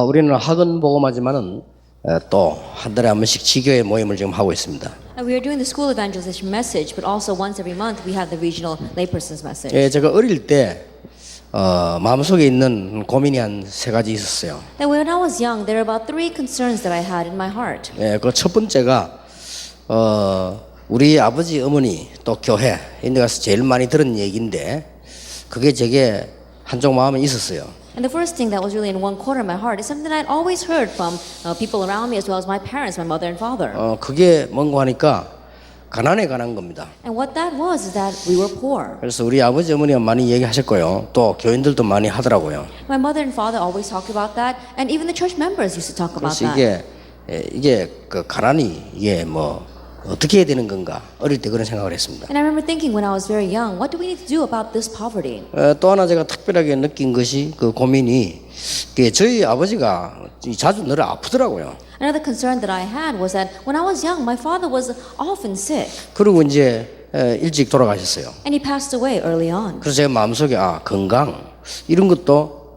우리는 학원 복음하지만은 또 한 달에 한 번씩 지교회 모임을 지금 하고 있습니다. We are doing the school evangelization message, but also once every month we have the regional laypersons message. 예, 제가 어릴 때 마음속에 있는 고민이 한 세 가지 있었어요. And when I was young, there were about 3 concerns that I had in my heart. 예, 그 첫 번째가 우리 아버지 어머니 또 교회 이런 데 가서 제일 많이 들은 얘기인데 그게 제게 한쪽 마음에 있었어요. And the first thing that was really in one corner of my heart is something that I'd always heard from people around me as well as my parents, my mother and father. 그게 뭔가 하니까 가난에 관한 겁니다. And what that was is that we were poor. 그래서 우리 아버지 어머니가 많이 얘기하셨고요. 또 교인들도 많이 하더라고요. My mother and father always talked about that, and even the church members used to talk about 그래서 that. 이게 그 가난이 이게 뭐 어떻게 해야 되는 건가 어릴 때 그런 생각을 했습니다. And I remember thinking when I was very young, what do we need to do about this poverty? 또 하나 제가 특별하게 느낀 것이 그 고민이 저희 아버지가 자주 늘 아프더라고요. Another concern that I had was that when I was young, my father was often sick, 그리고 이제 일찍 돌아가셨어요. and he passed away early on. 그래서 제 마음속에 건강 이런 것도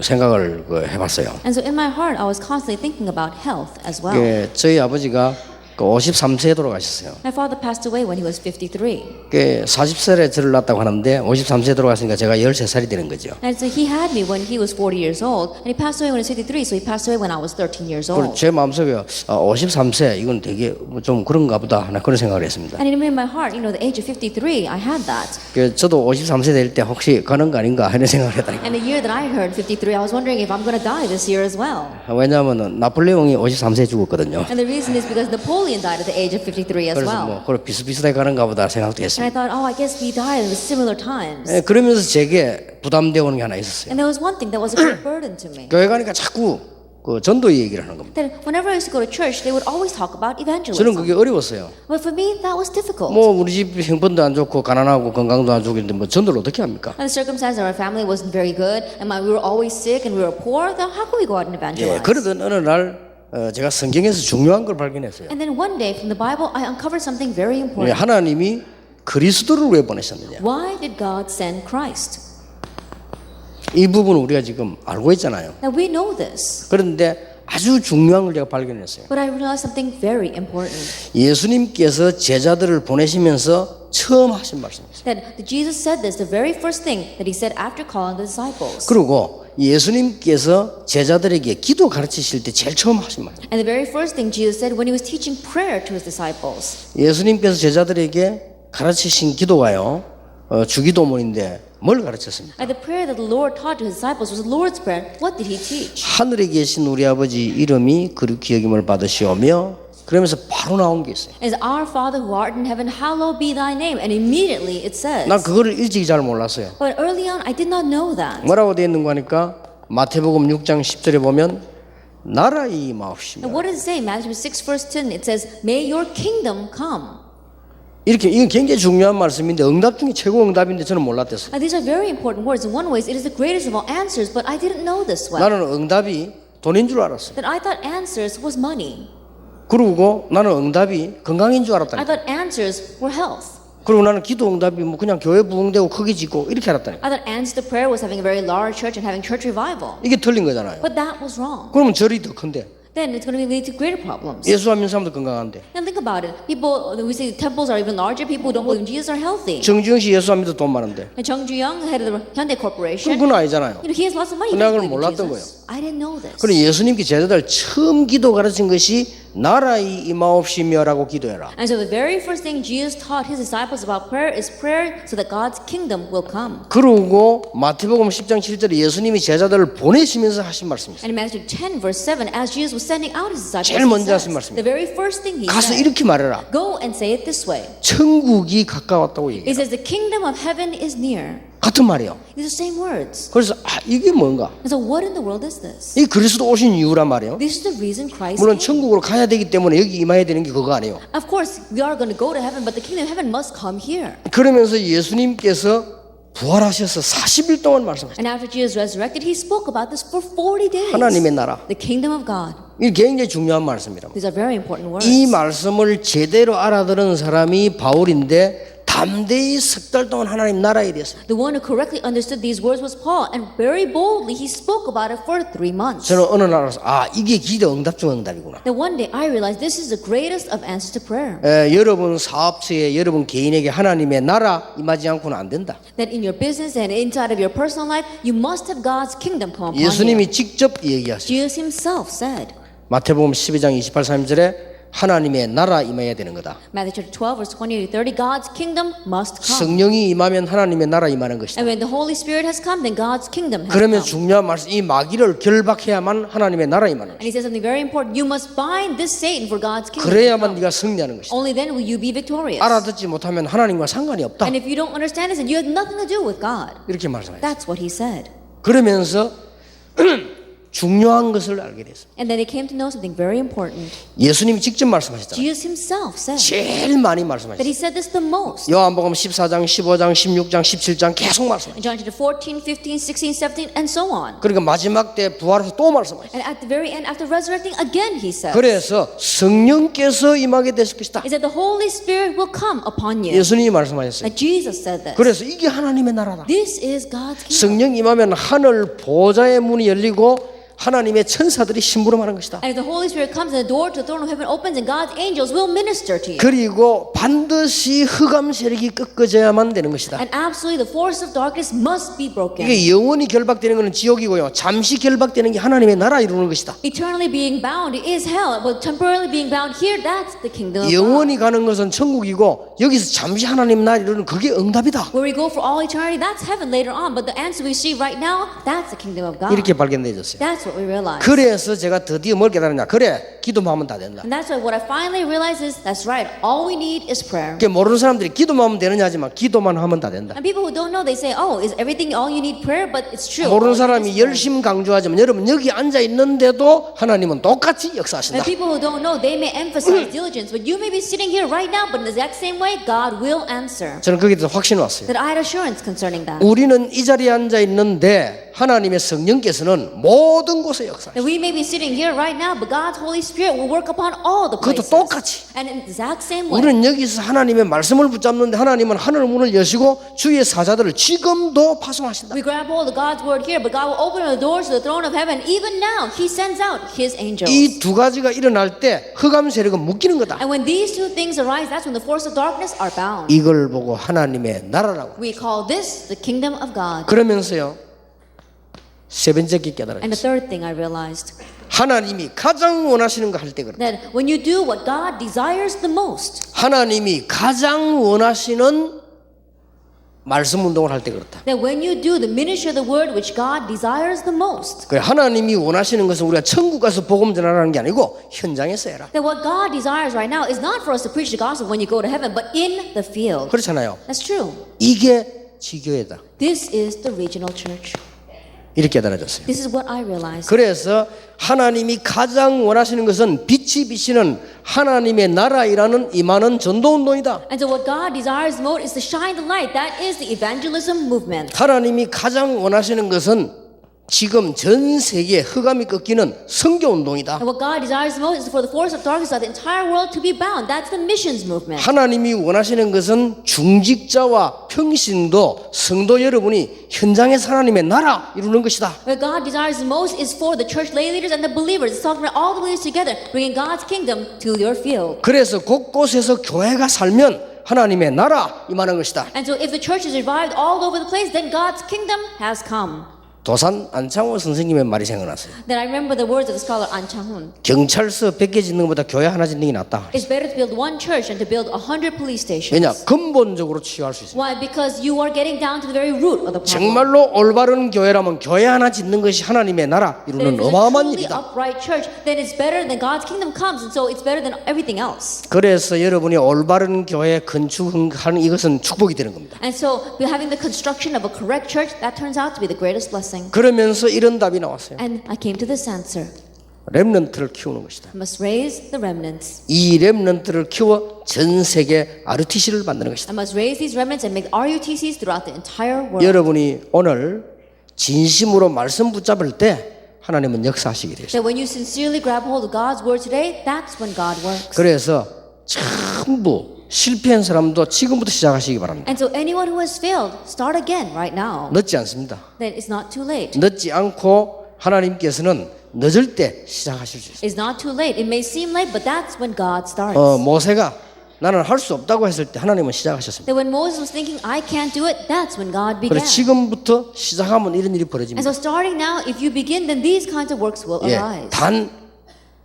생각을 해봤어요. And so in my heart, I was constantly thinking about health as well. 저희 아버지가 53세에 돌아가셨어요. My father passed away when he was 53. 40살에 저를 낳았다고 하는데 53세에 돌아갔으니까 제가 13살이 되는 거죠. And so he had me when he was 40 years old, and he passed away when he was 53, so he passed away when I was 13 years 그리고 old. 제 마음속에 53세 이건 되게 좀 그런가 보다 하는 그런 생각을 했습니다. And in my heart, the age of 53, I had that. 저도 53세 될 때 혹시 가는 거 아닌가 하는 생각을 했다니까. And the year that I heard 53, I was wondering if I'm going to die this year as well. 왜냐하면 나폴레옹이 53세에 죽었거든요. And the reason is because Napoleon died at the age of 53 as 그래서 well. 그걸 비슷비슷하게 가는가 보다 생각도 And I 했습니다. thought, I guess we died at similar times. 그러면서 제게 부담되어 오는 게 하나 있었어요. And there was one thing that was a great burden to me. 교회 가니까 자꾸 그 전도 얘기를 하는 겁니다. That whenever I used to go to church, they would always talk about 저는 evangelism. 그게 어려웠어요. But for me, that was difficult. 우리 집 형편도 안 좋고 가난하고 건강도 안 좋은데 전도를 어떻게 합니까? And the circumstance of our family wasn't very good, and we were always sick and we were poor. Then how could we go out and evangelize? 그러던 어느 날 제가 성경에서 중요한 걸 발견했어요. And then one day from the Bible, I uncovered something very 왜 important. 하나님이 그리스도를 왜 보내셨느냐? Why did God send Christ? 이 부분을 우리가 지금 알고 있잖아요. Now we know this, 그런데 아주 중요한 걸 제가 발견했어요. but I realized something very important. 예수님께서 제자들을 보내시면서 처음 하신 말씀이었어요. That Jesus said this, the very first thing that he said after calling the disciples. 그리고 예수님께서 제자들에게 기도 가르치실 때 제일 처음 하신 말. And the very first thing Jesus said when he was teaching prayer to his disciples. 예수님께서 제자들에게 가르치신 기도가요. 주기도문인데 뭘 가르쳤습니까? And the prayer that the Lord taught to his disciples was the Lord's prayer. What did he teach? 하늘에 계신 우리 아버지 이름이 거룩히 여김을 받으시오며 그러면서 바로 나온 게 있어요. As our Father who art in heaven, hallowed be thy name. And immediately it says. 난 그거를 일찍 잘 몰랐어요. But early on, I did not know that. 뭐라고 되어 있는 거 하니까 마태복음 6장 10절에 보면 나라의 임하옵시며 And what does it say? Matthew 6 verse 10, it says, May your kingdom come. 이렇게 이건 굉장히 중요한 말씀인데 응답 중에 최고 응답인데 저는 몰랐댔어요. And these are very important words. In one way, it is the greatest of all answers, but I didn't know this well. 나는 응답이 돈인 줄 알았어요. That I thought answers was money. 그리고 나는 응답이 건강인 줄 I 알았다니까. thought answers were health. 그리고 나는 기도 응답이 그냥 교회 부흥되고 크게 짓고 이렇게 알았다니까. I thought answers to prayer was having a very large church and having church revival. 이게 틀린 거잖아요. But that was wrong. 그러면 절이 더 큰데 Then it's going to lead to greater problems. 예수 안 믿는 사람도 건강한데 Now think about it. People, we say temples are even larger. People who don't believe in Jesus are healthy. 정주영 씨 예수 안 믿어도 돈 많은데 And Chung Ju-young, head of the Hyundai Corporation, 그건 아니잖아요. he has lots of money. He 내가 그걸 doesn't believe in 몰랐던 Jesus. I didn't know this. 그래 예수님께 제자들 처음 기도 가르친 것이 나라의 임하옵시며라고 기도해라. And so the very first thing Jesus taught his disciples about prayer is prayer so that God's kingdom will come. 그리고 마태복음 10장 7절에 예수님이 제자들을 보내시면서 하신 말씀이 있어요. And in Matthew 10 verse 7, as Jesus was sending out his disciples, 제일 먼저 he 하신 says, 말씀이에요. the very first thing he 가서 said, 이렇게 말해라. go and say it this way. 천국이 가까웠다고 얘기해요. He says the kingdom of heaven is near. 같은 말이에요. These are the same words. 그래서 이게 뭔가? And so what in the world is this? 이 그리스도 오신 이유란 말이에요. This is the reason Christ 물론 came. 천국으로 가야 되기 때문에 여기 임해야 되는 게 그거 아니에요. Of course, we are going to go to heaven, but the kingdom of heaven must come here. 그러면서 예수님께서 부활하셔서 40일 동안 말씀하셨어요. And after Jesus resurrected, he spoke about this for 40 days. 하나님의 나라. The kingdom of God. 이 굉장히 중요한 말씀이라고. These are very important words. 이 말씀을 제대로 알아들은 사람이 바울인데 담대히 석 달 동안 하나님 나라 일이었어요. The one who correctly understood these words was Paul, and very boldly he spoke about it for 3 months. 저는 어느 날 알아서 이게 기도 응답 중 응답이구나. Then one day I realized this is the greatest of answers to prayer. 여러분 사업체에 여러분 개인에게 하나님의 나라 임하지 않고는 안 된다. That in your business and inside of your personal life, you must have God's kingdom come upon you. 예수님이 직접 얘기하셨어요. Jesus himself said. 마태복음 12장 28, 30절에 하나님의 나라 임해야 되는 거다. Matthew chapter 12 verse 28 to 30, God's kingdom must come. 성령이 임하면 하나님의 나라 임하는 것이다. And when the Holy Spirit has come, then God's kingdom has 그러면 come. 중요한 말씀, 이 마귀를 결박해야만 하나님의 나라 임하는 And 것이다. he says something very important. You must bind this Satan for God's kingdom. to 그래야만 come. 네가 승리하는 것이다. Only then will you be victorious. 알아듣지 못하면 하나님과 상관이 없다. And if you don't understand this, then you have nothing to do with God. 이렇게 말씀하셨어요. That's what he said. 그러면서 중요한 것을 알게 됐어요. And then they came to know something very important. 예수님이 직접 말씀하셨잖아요. Jesus himself said 제일 많이 that 말씀하셨어요. he said this the most. 요한복음 14장, 15장, 16장, 17장 계속 말씀하셨어요. In John chapter 14, 15, 16, 17, and so on. 그러니까 마지막 때 부활해서 또 말씀하셨어요. And at the very end, after resurrecting, again he said, 그래서 성령께서 임하게 되실 것이다. is that the Holy Spirit will come upon you. 예수님이 말씀하셨어요. That Jesus said this. 그래서 이게 하나님의 나라다. This is God's kingdom. 성령 임하면 하늘 보좌의 문이 열리고 하나님의 천사들이 심부름하는 것이다. And if the Holy Spirit comes and the door to the throne of heaven opens and God's angels will minister to you. 그리고 반드시 흑암 세력이 꺾어져야만 되는 것이다. And absolutely the force of darkness must be broken. 이게 영원히 결박되는 것은 지옥이고요. 잠시 결박되는 게 하나님의 나라 이루는 것이다. Eternally being bound is hell, but temporarily being bound here, that's the kingdom of God. 영원히 가는 것은 천국이고 여기서 잠시 하나님 나라 이루는 그게 응답이다. Where we go for all eternity, that's heaven later on. But the answer we see right now, that's the kingdom of God. 이렇게 발견되어졌어요. That's what we realize. 그래서 제가 드디어 뭘 깨달았냐. 그래, 기도만 하면 다 된다. And that's why what I finally realized is, that's right, all we need is prayer. 그게 모르는 사람들이 기도만 하면 되느냐 하지만 기도만 하면 다 된다. And people who don't know, they say, oh, is everything all you need prayer? But it's true. 모르는 All you need is 사람이 prayer. 열심 강조하지만 여러분 여기 앉아 있는데도 하나님은 똑같이 역사하신다. And people who don't know, they may emphasize diligence, but you may be sitting here right now, but in the exact same way, God will answer. 저는 거기에 대해서 확신이 왔어요. That I had assurance concerning that. 우리는 이 자리에 앉아 있는데 하나님의 성령께서는 모든 곳에 역사하신다. And we may be sitting here right now, but God's Holy Spirit will work upon all the 그것도 places. 똑같이. And in the exact same way. 우리는 여기서 하나님의 말씀을 붙잡는데 하나님은 하늘 문을 여시고 주의 사자들을 지금도 파송하신다. We grab hold of God's word here, but God will open the doors to the throne of heaven. Even now, He sends out His angels. 이 두 가지가 일어날 때 흑암 세력은 묶이는 거다. And when these two things arise, that's when the force of darkness are bound. 이걸 보고 하나님의 나라라고. We call this the kingdom of God. 그러면서요. 세 번째 게 And 깨달아요. the third thing I realized, 하나님이 가장 원하시는 거 할 때 그렇다. that when you do what God desires the most, 하나님이 가장 원하시는 말씀 운동을 할 때 그렇다. that when you do the ministry of the word which God desires the most, 그래, 하나님이 원하시는 것은 우리가 천국 가서 복음 전하라는 게 아니고 현장에서 해라. that what God desires right now is not for us to preach the gospel when you go to heaven, but in the field. 그렇잖아요. That's true. 이게 지교회다. This is the regional church. 이렇게 깨달아졌어요. This is what I realized. 그래서 하나님이 가장 원하시는 것은 빛이 비치는 하나님의 나라이라는 임하는 전도운동이다. And so what God desires most is to shine the light. That is the evangelism movement. 하나님이 가장 원하시는 것은 지금 전 세계에 흑암이 꺾이는 선교운동이다. And what God desires most is for the force of darkness of the entire world to be bound. That's the missions movement. 하나님이 원하시는 것은 중직자와 평신도 성도 여러분이 현장에서 하나님의 나라 이루는 것이다. What God desires most is for the church lay leaders and the believers. It's talking about all the believers together, bringing God's kingdom to your field. 그래서 곳곳에서 교회가 살면 하나님의 나라 임하는 것이다. And so if the church is revived all over the place, then God's kingdom has come. 도산 안창호 선생님의 말이 생각났어요. Then I remember the words of the scholar An Chang-hun. 경찰서 100개 짓는 것보다 교회 하나 짓는 게 낫다. It's better to build one church than to build 100 police stations. 왜냐? 근본적으로 치유할 수 있어요. Why? Because you are getting down to the very root of the problem. 정말로 올바른 교회라면 교회 하나 짓는 것이 하나님의 나라 Then 이루는 if it's a 어마어마한 truly 일이다. upright church, then it's better than God's kingdom comes, and so it's better than everything else. 그래서 여러분이 올바른 교회 건축하는 이것은 축복이 되는 겁니다. And so, having the construction of a correct church, that turns out to be the greatest blessing. 그러면서 이런 답이 나왔어요. And I came to this answer. 렘넌트를 키우는 것이다. I must raise the remnants. 이 렘넌트를 키워 전 세계 RUTC를 만드는 것이다. I must raise these remnants and make RUTCs throughout the entire world. 여러분이 오늘 진심으로 말씀 붙잡을 때 하나님은 역사하시게 되어 있습니다. That when you sincerely grab hold of God's word today, that's when God works. 그래서 전부 실패한 사람도 지금부터 시작하시기 바랍니다. And so anyone who has failed, start again right now. 늦지 않습니다. Then it's not too late. 늦지 않고 하나님께서는 늦을 때 시작하실 수 있습니다. It's not too late. It may seem late, but that's when God starts. 모세가 나는 할 수 없다고 했을 때 하나님은 시작하셨습니다. That when Moses was thinking, I can't do it, that's when God began. 그래서 지금부터 시작하면 이런 일이 And 벌어집니다. so starting now, if you begin, then these kinds of works will arise. 단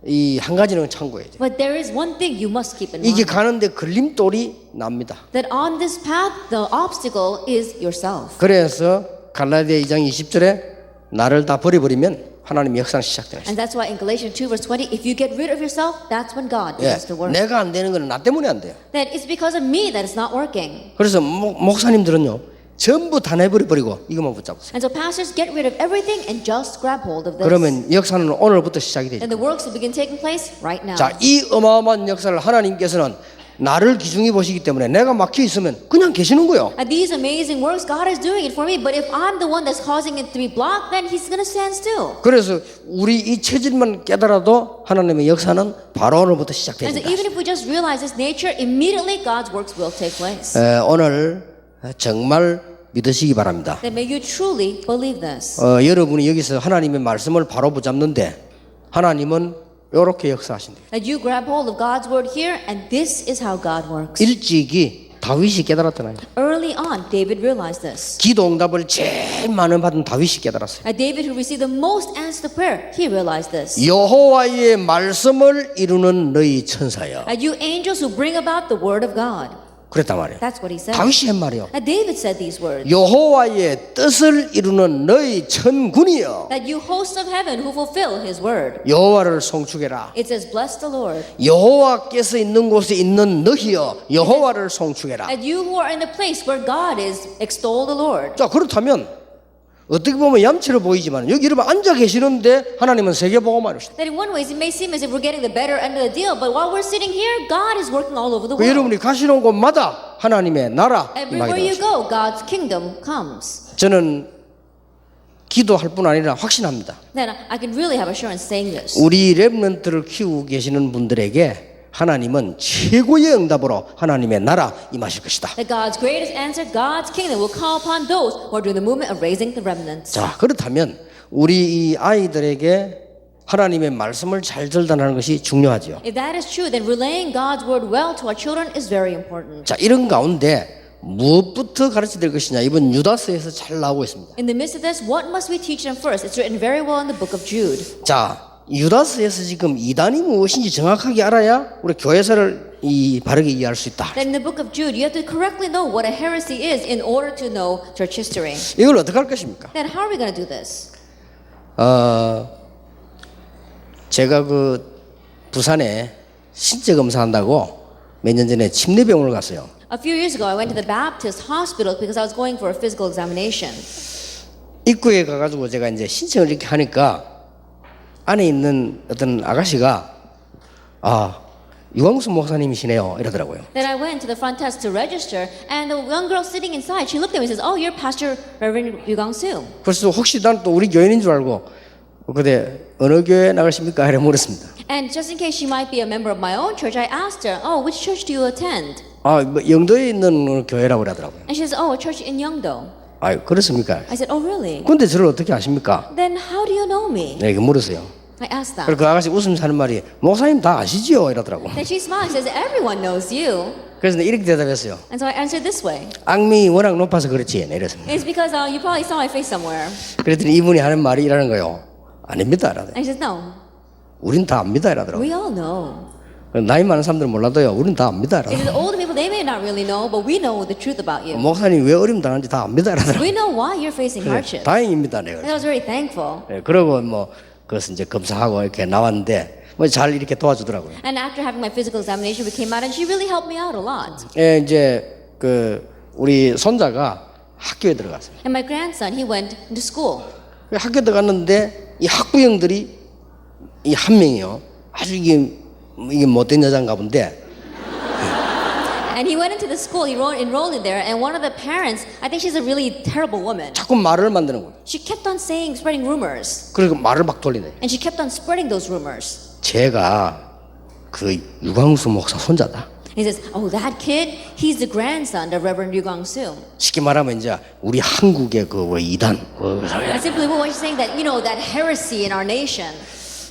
이 한 가지는 참고해야 돼요. But there is one thing you must keep in 이게 mind. 가는데 걸림돌이 납니다. That on this path, the obstacle is yourself. 그래서 갈라디아 2장 20절에 나를 다 버려버리면 하나님의 역사는 시작되는 And that's why in Galatians 2 verse 20, if you get rid of yourself, that's when God 예, begins to work. 내가 안 되는 건 나 때문에 안 돼요. That it's because of me that it's not working. 그래서 목사님들은요 전부 다 내버려버리고 이것만 붙잡으세요. And so pastors get rid of everything and just grab hold of this. 그러면 역사는 오늘부터 시작이 되죠. And the works will begin taking place right now. 자, 이 어마어마한 역사를 하나님께서는 나를 기중히 보시기 때문에 내가 막혀 있으면 그냥 계시는 거예요. And these amazing works, God is doing it for me. But if I'm the one that's causing it to be blocked, then He's going to stand still. 그래서 우리 이 체질만 깨달아도 하나님의 역사는 바로 오늘부터 And so 시작됩니다. even if we just realize this nature, immediately God's works will take place. 오늘 정말 믿으시기 바랍니다. Then may you truly believe this. 여러분이 여기서 하나님의 말씀을 바로 붙잡는데 하나님은 이렇게 역사하신대요. That you grab hold of God's word here, and this is how God works. 일찍이 다윗이 깨달았잖아요. Early on, David realized this. 기도 응답을 제일 많이 받은 다윗이 깨달았어요. David, who received the most answers to prayer, he realized this. 여호와의 말씀을 이루는 너희 천사여. You angels who bring about the word of God. 그랬단 말이에요. That's what he said. 다윗이 한 말이요. David said these words. 여호와의 뜻을 이루는 너희 천군이여. That you hosts of heaven who fulfill his word. 여호와를 송축해라. It says, bless the Lord. 여호와께서 있는 곳에 있는 너희여 여호와를 송축해라. That you who are in the place where God is, extol the Lord. 자, 그렇다면 어떻게 보면 얌체로 보이지만 여기 여러분 앉아 계시는데 하나님은 세계복음화를 하십니다. That in one way it may seem as if we're getting the better end of the deal, but while we're sitting here, God is working all over the 그 world. 여러분이 가시는 곳마다 하나님의 나라 Everywhere 임하게 you 되었습니다. go, God's kingdom comes. 저는 기도할 뿐 아니라 확신합니다. Then I can really have assurance saying this. 우리 렘넌트를 키우고 계시는 분들에게 하나님은 최고의 응답으로 하나님의 나라 임하실 것이다. That God's greatest answer, God's kingdom, will call upon those who are doing the movement of raising the remnants. 자, 그렇다면 우리 이 아이들에게 하나님의 말씀을 잘 전달하는 것이 중요하죠. If that is true, then relaying God's word well to our children is very important. 자, 이런 가운데 무엇부터 가르쳐야 될 것이냐 이번 유다서에서 잘 나오고 있습니다. In the midst of this, what must we teach them first? It's written very well in the book of Jude. 자, 유다서에서 지금 이단이 무엇인지 정확하게 알아야 우리 교회사를 바르게 이해할 수 있다. Then in the book of Jude, you have to correctly know what a heresy is in order to know church history. 이걸 어떻게 할 것입니까? Then how are we going to do this? 제가 그 부산에 신체 검사한다고 몇 년 전에 침례병원을 갔어요. A few years ago, I went to the Baptist hospital because I was going for a physical examination. 입구에 가가지고 제가 이제 신청을 이렇게 하니까 안에 있는 어떤 아가씨가 유광수 목사님이시네요 이러더라고요. Then I went to the front desk to register, and the young girl sitting inside, she looked at me and says, "Oh, you're Pastor Reverend Yu Gang-soo." 그래서 혹시 난 또 우리 교인인 줄 알고 그때 어느 교회 나가십니까? 이래 물었습니다. And just in case she might be a member of my own church, I asked her, "Oh, which church do you attend?" 뭐 영도에 있는 교회라고 그러더라고요. And she says, "Oh, a church in Yeongdo." 그렇습니까? I said, "Oh, really? 근데 저를 어떻게 아십니까? Then how do you know me?" 네, 이렇게 물었어요. I asked that. 그리고 그 아가씨 웃으면서 하는 말이 목사님 다 아시지요? 이러더라고. Then she smiled and says, "Everyone knows you." 그래서 내가 이렇게 대답했어요. And so I answered this way. 악미 워낙 높아서 그렇지. 네, 이랬습니다. It's because you probably saw my face somewhere. 그랬더니 이분이 하는 말이 이라는 거예요. 아닙니다. 이러더라고요. And she says, "No, 우린 다 압니다. 이러더라고요. we all know." 나이 많은 사람들은 몰라도요. 우린 다 압니다. It 이러더라고요. is older people, they may not really know, but we know the truth about you. 목사님 왜 어려움 당하는지 다 압니다. 이러더라고요. We know why you're facing hardship. 다행입니다. 내가. And I was very thankful. 그러고 그것을 이제 검사하고 이렇게 나왔는데 잘 이렇게 도와주더라고요. And after having my physical examination, we came out and she really helped me out a lot. 이제 우리 손자가 학교에 들어갔어요. And my grandson, he went into school. 학교 들어갔는데 이 학부형들이 이 한 명이요. 아주 이게 못된 여자인가 본데 And he went into the school, enrolled in there, and one of the parents, I think she's a really terrible woman. 자꾸 말을 만드는 거예요. She kept on spreading rumors. 그리고 말을 막 돌리네. And she kept on spreading those rumors. 제가 그 유광수 목사 손자다. He says, oh, that kid, he's the grandson of Reverend Yu Gang-soo. 쉽게 말하면 이제 우리 한국의 그 이단 And simply what she's saying that, that heresy in our nation.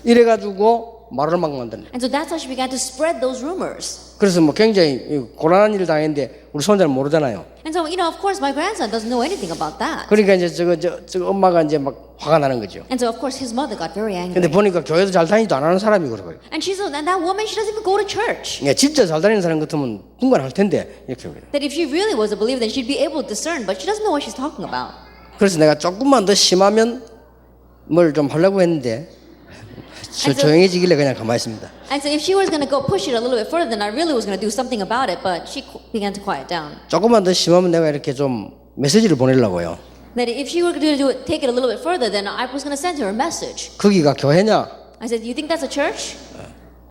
이래가지고 말을 막 만드네. And so that's how she began to spread those rumors. 그래서 뭐 굉장히 곤란한 일을 당했는데 우리 손자는 모르잖아요. And so, of course, my grandson doesn't know anything about that. 그러니까 이제 저거 엄마가 이제 막 화가 나는 거죠. And so, of course, his mother got very angry. 근데 보니까 교회도 잘 다니지도 안 하는 사람이 그러고요. And that woman, she doesn't even go to church. 예, 진짜 잘 다니는 사람 같으면 분간할 텐데 이렇게 그래요. That if she really was a believer, then she'd be able to discern, but she doesn't know what she's talking about. 그래서 내가 조금만 더 심하면 뭘 좀 하려고 했는데 조용해지길래 그냥 가만히 있습니다. And so if she was going to go push it a little bit further, then I really was going to do something about it, but she began to quiet down. 조금만 더 심하면 내가 이렇게 좀 메시지를 보내려고요. That if she were going to take it a little bit further, then I was going to send her a message. 거기가 교회냐? I said, you think that's a church?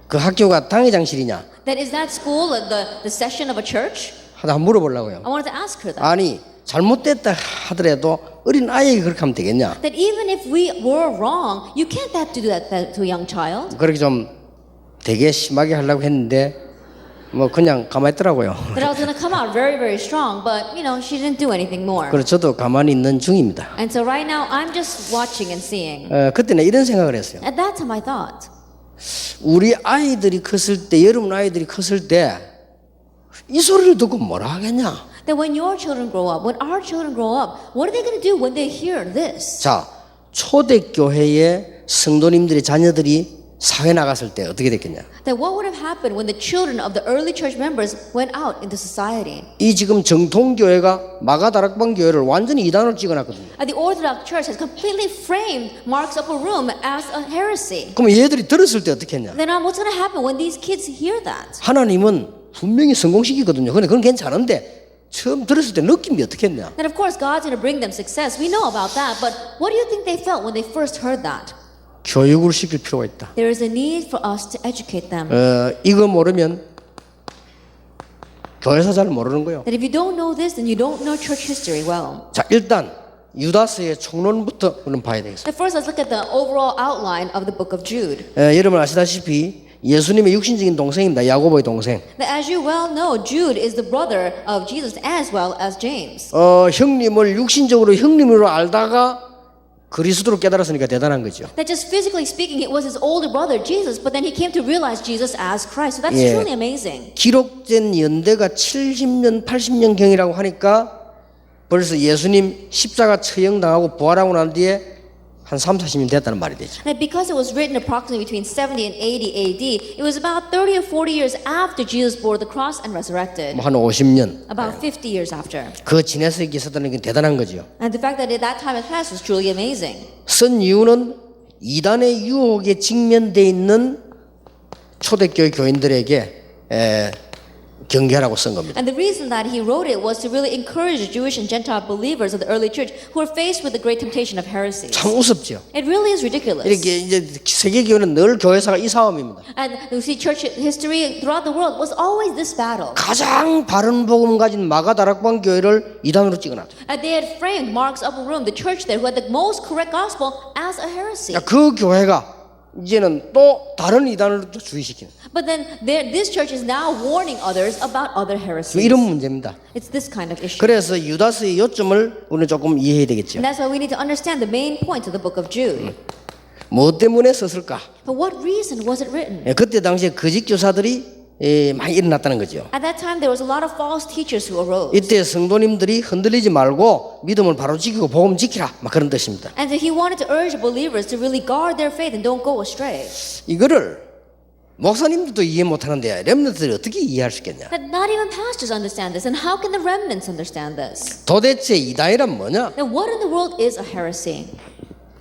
그 학교가 당회장실이냐? That is that school the session of a church? 하다 물어보려고요. I wanted to ask her that. 아니 잘못됐다 하더라도 어린 아이에게 그렇게 하면 되겠냐? That even if we were wrong, you can't do that to a young child. 그렇게 좀 되게 심하게 하려고 했는데 뭐 그냥 가만히 있더라고요. That I was going to come out very, very strong, but she didn't do anything more. 그래서 저도 가만히 있는 중입니다. And so right now, I'm just watching and seeing. 그때 내가 이런 생각을 했어요. At that time, I thought, 우리 아이들이 컸을 때, 여러분 아이들이 컸을 때 이 소리를 듣고 뭐라 하겠냐? that when your children grow up, when our children grow up, what are they going to do when they hear this? 자, 초대교회의 성도님들의 자녀들이 사회 나갔을 때 어떻게 됐겠냐? That what would have happened when the children of the early church members went out into society? 이 지금 정통교회가 마가다락방 교회를 완전히 이단으로 찍어놨거든요. The Orthodox Church has completely framed Mark's Upper Room as a heresy. 그럼 얘들이 들었을 때 어떻게 했냐? Then what's going to happen when these kids hear that? 하나님은 분명히 성공시키거든요. 근데 그건 괜찮은데 처음 들었을 때 느낌이 어떻게 했냐? Then of course God's going to bring them success. We know about that. But what do you think they felt when they first heard that? 교육을 시킬 필요가 있다. There is a need for us to educate them. 이거 모르면 교회사 잘 모르는 거예요. That if you don't know this, then you don't know church history well. 자, 일단 유다서의 총론부터 우리는 봐야 되겠습니다. But first, let's look at the overall outline of the book of Jude. 여러분 아시다시피 예수님의 육신적인 동생입니다. 야고보의 동생. That as you well know, Jude is the brother of Jesus as well as James. 형님을 육신적으로 형님으로 알다가 그리스도로 깨달았으니까 대단한 거죠. That just physically speaking, it was his older brother Jesus, but then he came to realize Jesus as Christ. So that's 예. truly amazing. 기록된 연대가 70년, 80년경이라고 하니까 벌써 예수님 십자가 처형당하고 부활하고 난 뒤에 한 3, 40년 됐다는 말이 되죠. That because it was written approximately between 70 and 80 AD, it was about 30 or 40 years after Jesus bore the cross and resurrected. 뭐 한 50년. About 50 years after. 그 지내서 있었다는 게 대단한 거죠. And the fact that that time has passed was truly amazing. 쓴 이유는 이단의 유혹에 직면돼 있는 초대교회 교인들에게 경계하라고 쓴 겁니다. And the reason that he wrote it was to really encourage the Jewish and Gentile believers of the early church who were faced with the great temptation of heresy. 참 우습죠. It really is ridiculous. 이렇게 이제 세계 교회는 늘 교회사가 이 싸움입니다. And you see, church history throughout the world was always this battle. 가장 바른 복음 가진 마가다락방 교회를 이단으로 찍어놨죠. And they had framed Mark's Upper Room, the church there, who had the most correct gospel, as a heresy. 그 교회가 이제는 또 다른 이단을 또 주의시키는 But then this church is now warning others about other heresies. 이런 문제입니다. It's this kind of issue. 그래서 유다서의 요점을 우리는 조금 이해해야 되겠죠. And that's why we need to understand the main points of the book of Jude. 뭐 때문에 썼을까? For what reason was it written? 그때 당시에 거짓 교사들이 많이 일어났다는 거죠. At that time, there was a lot of false teachers who arose. 이때 성도님들이 흔들리지 말고 믿음을 바로 지키고 복음 지키라 막 그런 뜻입니다. And so he wanted to urge believers to really guard their faith and don't go astray. 이거를 목사님들도 이해 못하는데 렘넌트들이 어떻게 이해할 수 있겠냐? That not even pastors understand this, and how can the remnants understand this? 도대체 이단이란 뭐냐? Now, what in the world is a heresy?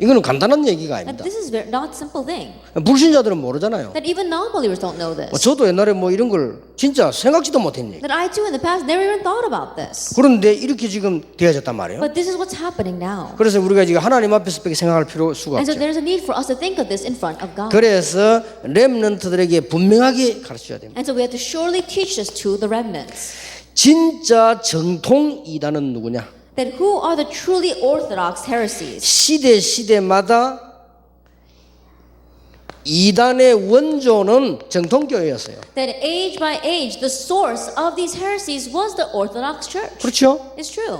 이거는 간단한 얘기가 That 아닙니다. this is not simple thing. 불신자들은 모르잖아요. That even non-believers don't know this. 저도 옛날에 뭐 이런 걸 진짜 생각지도 못한 얘기. That I too in the past never even thought about this. 그런데 이렇게 지금 되어졌단 말이에요. But this is what's happening now. 그래서 우리가 지금 하나님 앞에서밖에 생각할 수가 And so 없죠. there's a need for us to think of this in front of God. 그래서 렘넌트들에게 분명하게 가르쳐야 됩니다. And so we have to surely teach this to the remnants. 진짜 정통 이단은 누구냐? That who are the truly orthodox heresies? 시대마다 이단의 원조는 정통교회였어요. That age by age, the source of these heresies was the Orthodox Church. 그렇죠? It's true.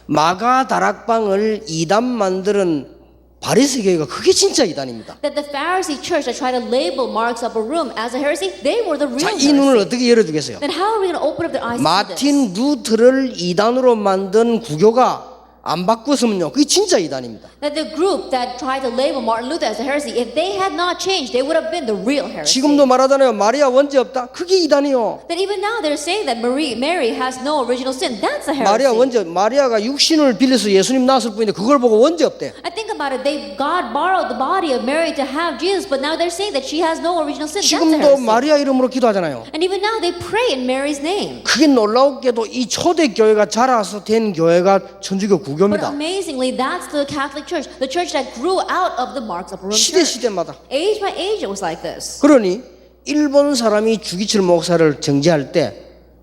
마가 다락방을 이단 만드는 바리새교회가 그게 진짜 이단입니다. That the Pharisee church that tried to label Mark's upper room as a heresy, they were the real 자, 이 눈을 heresy. 어떻게 열어주겠어요? Then how are we going to open up their eyes to this? 마틴 루터를 이단으로 만든 구교가 안 바꿨으면요, 그게 진짜 이단입니다. That the group that tried to label Martin Luther as a heresy, if they had not changed, they would have been the real heresy. 지금도 말하잖아요. 마리아 원죄 없다. 그게 이단이요. That even now they're saying that Mary has no original sin. That's a 마리아 heresy. 마리아가 육신을 빌려서 예수님 낳았을 뿐인데 그걸 보고 원죄 없대. I think about it. God borrowed the body of Mary to have Jesus, but now they're saying that she has no original sin. That's a 지금도 heresy. 마리아 이름으로 기도하잖아요. And even now they pray in Mary's name. 그게 놀라웠게도 이 초대 교회가 자라서 된 교회가 천주교 But 구교입니다. amazingly, that's the Catholic Church, the church that grew out of the Mark's upper room church. 시대마다. Age by age, it was like this. 그러니 일본 사람이 주기철 목사를 정죄할 때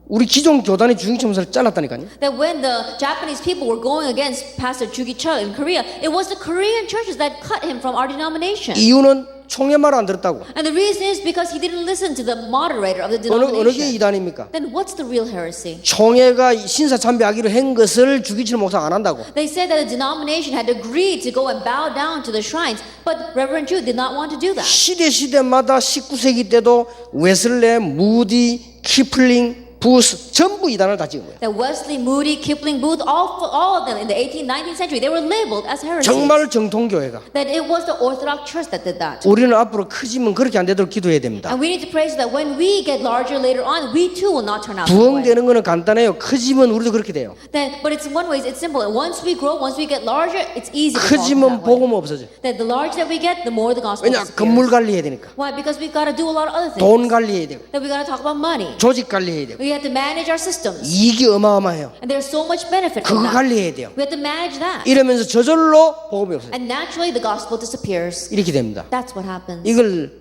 우리 기존 교단이 주기철 목사를 잘랐다니까요. That when the Japanese people were going against Pastor Jugi Cho in Korea, it was the Korean churches that cut him from our denomination. 이유는 총회 말 안 들었다고. And the reason is because he didn't listen to the moderator of the 어느 게 denomination. 이단입니까? Then what's the real heresy? 총회가 신사참배하기로 한 것을 주기철 목사 안 한다고. They said that the denomination had agreed to go and bow down to the shrines, but Reverend Chu did not want to do that. 시대마다 19세기 때도 웨슬레, 무디, 키플링, 부스 전부 이단을 다 찍은 거예요. That Wesley, Moody, Kipling, Booth, all of them in the 18th, 19th century, they were labeled as heresies. 정말 정통교회가. That it was the Orthodox Church that did that. 우리는 앞으로 크지만 그렇게 안 되도록 기도해야 됩니다. And we need to pray so that when we get larger later on, we too will not turn out that way. 부흥되는 거는 간단해요. 크지만 우리도 그렇게 돼요. But it's in one way, it's simple. Once we grow, once we get larger, it's easy to walk 크지만 that way. 복음 없어져. That the larger that we get, the more the gospel 왜냐 건물 disappears. 관리해야 되니까. Why? Because we've got to do a lot of other things. 돈 관리해야 되고 That we got to talk about money. 조직 관리해야 되고 We have to manage our systems. 이익이 어마어마해요. And there's so much benefit from 그거 that. 관리해야 돼요. We have to manage that. 이러면서 저절로 복음이 없어요. And naturally, the gospel disappears. 이렇게 됩니다. That's what happens. 이걸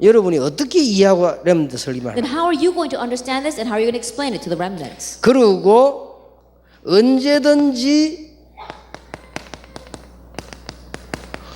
여러분이 어떻게 이해하고 렘드 설립을 Then 하냐? how are you going to understand this and how are you going to explain it to the remnants? 그리고 언제든지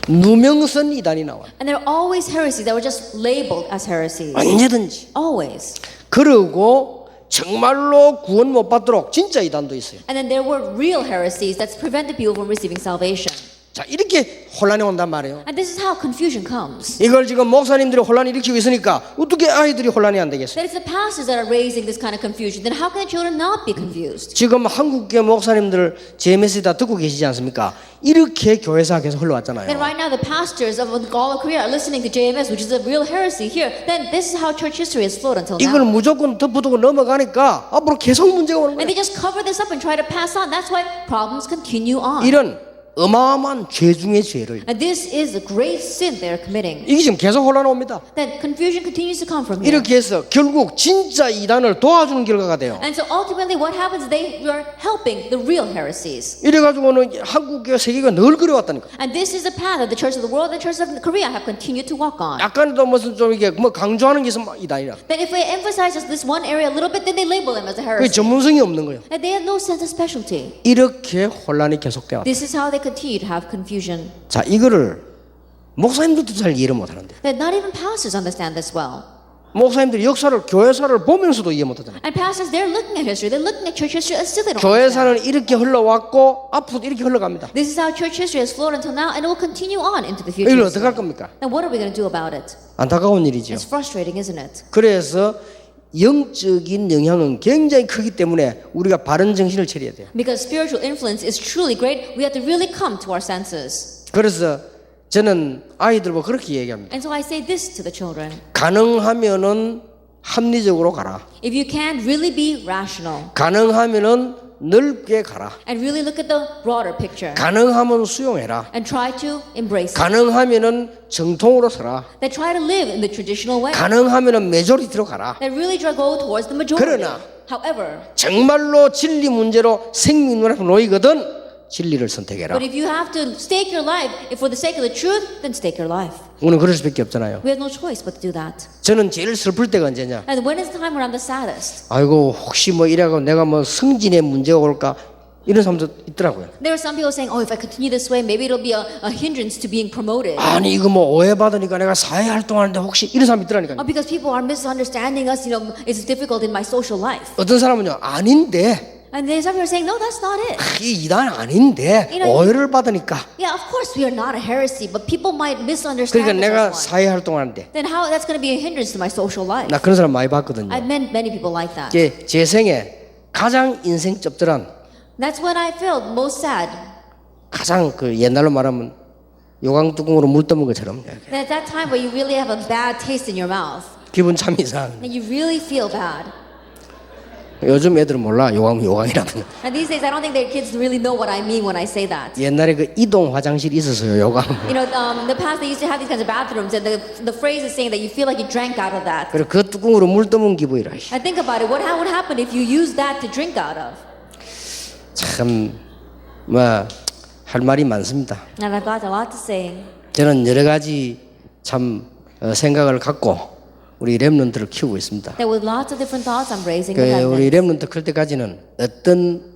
누명선 이단이 나와요. And there are always heresies that were just labeled as heresies. 언제든지. Always. 그리고 정말로 구원 못 받도록 진짜 이단도 있어요. And then there were real heresies that's prevented people from receiving salvation. 자, 이렇게 혼란이 온단 말이에요. And this is how confusion comes. 이걸 지금 목사님들이 혼란을 일으키고 있으니까 어떻게 아이들이 혼란이 안 되겠어요? That it's the pastors that are raising this kind of confusion. Then how can the children not be confused? 지금 한국교 목사님들 제 메시지 다 듣고 계시지 않습니까? 이렇게 교회사 계속 흘러왔잖아요. Then right now the pastors of all of Korea are listening to JMS, which is a real heresy here. Then this is how church history has flowed until 이걸 now. 무조건 덮어두고 넘어가니까 앞으로 계속 문제가 오는 And 거예요. they just cover this up and try to pass on. That's why problems continue on. 이런 어마어마한 죄 중의 죄를 And this is a great sin they're committing. 이게 지금 계속 혼란 옵니다. That confusion continues to come from here. 이렇게 해서 결국 진짜 이단을 도와주는 결과가 돼요. And so ultimately what happens is they are helping the real heresies. 이래가지고는 한국교 세계가 늘 그려왔다니까. And this is the path that the church of the world and the church of Korea have continued to walk on. 약간도 무슨 좀 이게 뭐 강조하는 게 있으면 이단이라. That if they emphasize just this one area a little bit, then they label them as a 그 heresy. 전문성이 없는 거예요. And they have no sense of specialty. 이렇게 혼란이 계속돼요. This is how they continue to have confusion. 자, 이거를 목사님들도 잘 이해를 못하는데. That not even pastors understand this well. 목사님들이 역사를 교회사를 보면서도 이해 못하잖아요. And pastors, they're looking at history, they're looking at church history, and still they don't understand. 교회사는 이렇게 흘러왔고 앞으로도 이렇게 흘러갑니다. This is how church history has flowed until now, and it will continue on into the future. 이걸 어떻게 할 겁니까? Then what are we going to do about it? 안타까운 일이죠. It's frustrating, isn't it? 그래서 영적인 영향은 굉장히 크기 때문에 우리가 바른 정신을 차려야 돼요. Because spiritual influence is truly great, we have to really come to our senses. 그래서 저는 아이들과 그렇게 얘기합니다. And so I say this to the children. 가능하면은 합리적으로 가라. If you can, really be rational. 가능하면은 넓게 가라. and really look at the broader picture 가능하면 수용해라. and try to embrace it. 가능하면은 정통으로 서라. That try to live in the traditional way. 가능하면은 메조리티로 가라. That really try to go towards the majority. 그러나 However, 정말로 진리 문제로 생명 눈앞에 놓이거든 진리를 선택해라. but if you have to stake your life if for the sake of the truth, then stake your life. 우리는 그럴 수밖에 없잖아요. We have no choice but to do that. 저는 제일 슬플 때가 언제냐? And when is the time when I'm the saddest? 아이고 혹시 뭐 이래가 내가 뭐 승진에 문제가 올까 이런 사람도 있더라고요. There are some people saying, "Oh, if I continue this way, maybe it'll be a hindrance to being promoted." 아니 이거 뭐 오해받으니까 내가 사회 활동하는데 혹시 이런 사람 있더라니까요. Because people are misunderstanding us, it's difficult in my social life. 어떤 사람은요 아닌데 And then some people are saying, "No, that's not it." 이 이단 아닌데 오해를 받으니까. Yeah, of course we are not a heresy, but people might misunderstand 그러니까 us 내가 as one. 사회 활동하는데 Then how that's going to be a hindrance to my social life? 나 그런 사람 많이 봤거든요. I've met many people like that. 제 생에 가장 인생 쩝절한 That's when I felt most sad. 가장 그 옛날로 말하면 요강뚜껑으로 물 떠먹은 것처럼 And at that time where you really have a bad taste in your mouth, 기분 참 이상. and you really feel bad. 요즘 애들은 몰라 요강이라면. And these days, I don't think their kids really know what I mean when I say that. 옛날에 그 이동 화장실이 있었어요 요강. In the past, they used to have these kinds of bathrooms, and the phrase is saying that you feel like you drank out of that. 그래 그 뚜껑으로 물 떠먹은 기분이라. I think about it. What would happen if you used that to drink out of? 참 뭐 할 말이 많습니다. And I've got a lot to say. 저는 여러 가지 참 생각을 갖고 우리 렘넌트를 키우고 있습니다. There were lots of different thoughts I'm raising. 그 with 우리 that. 렘넌트 클 때까지는 어떤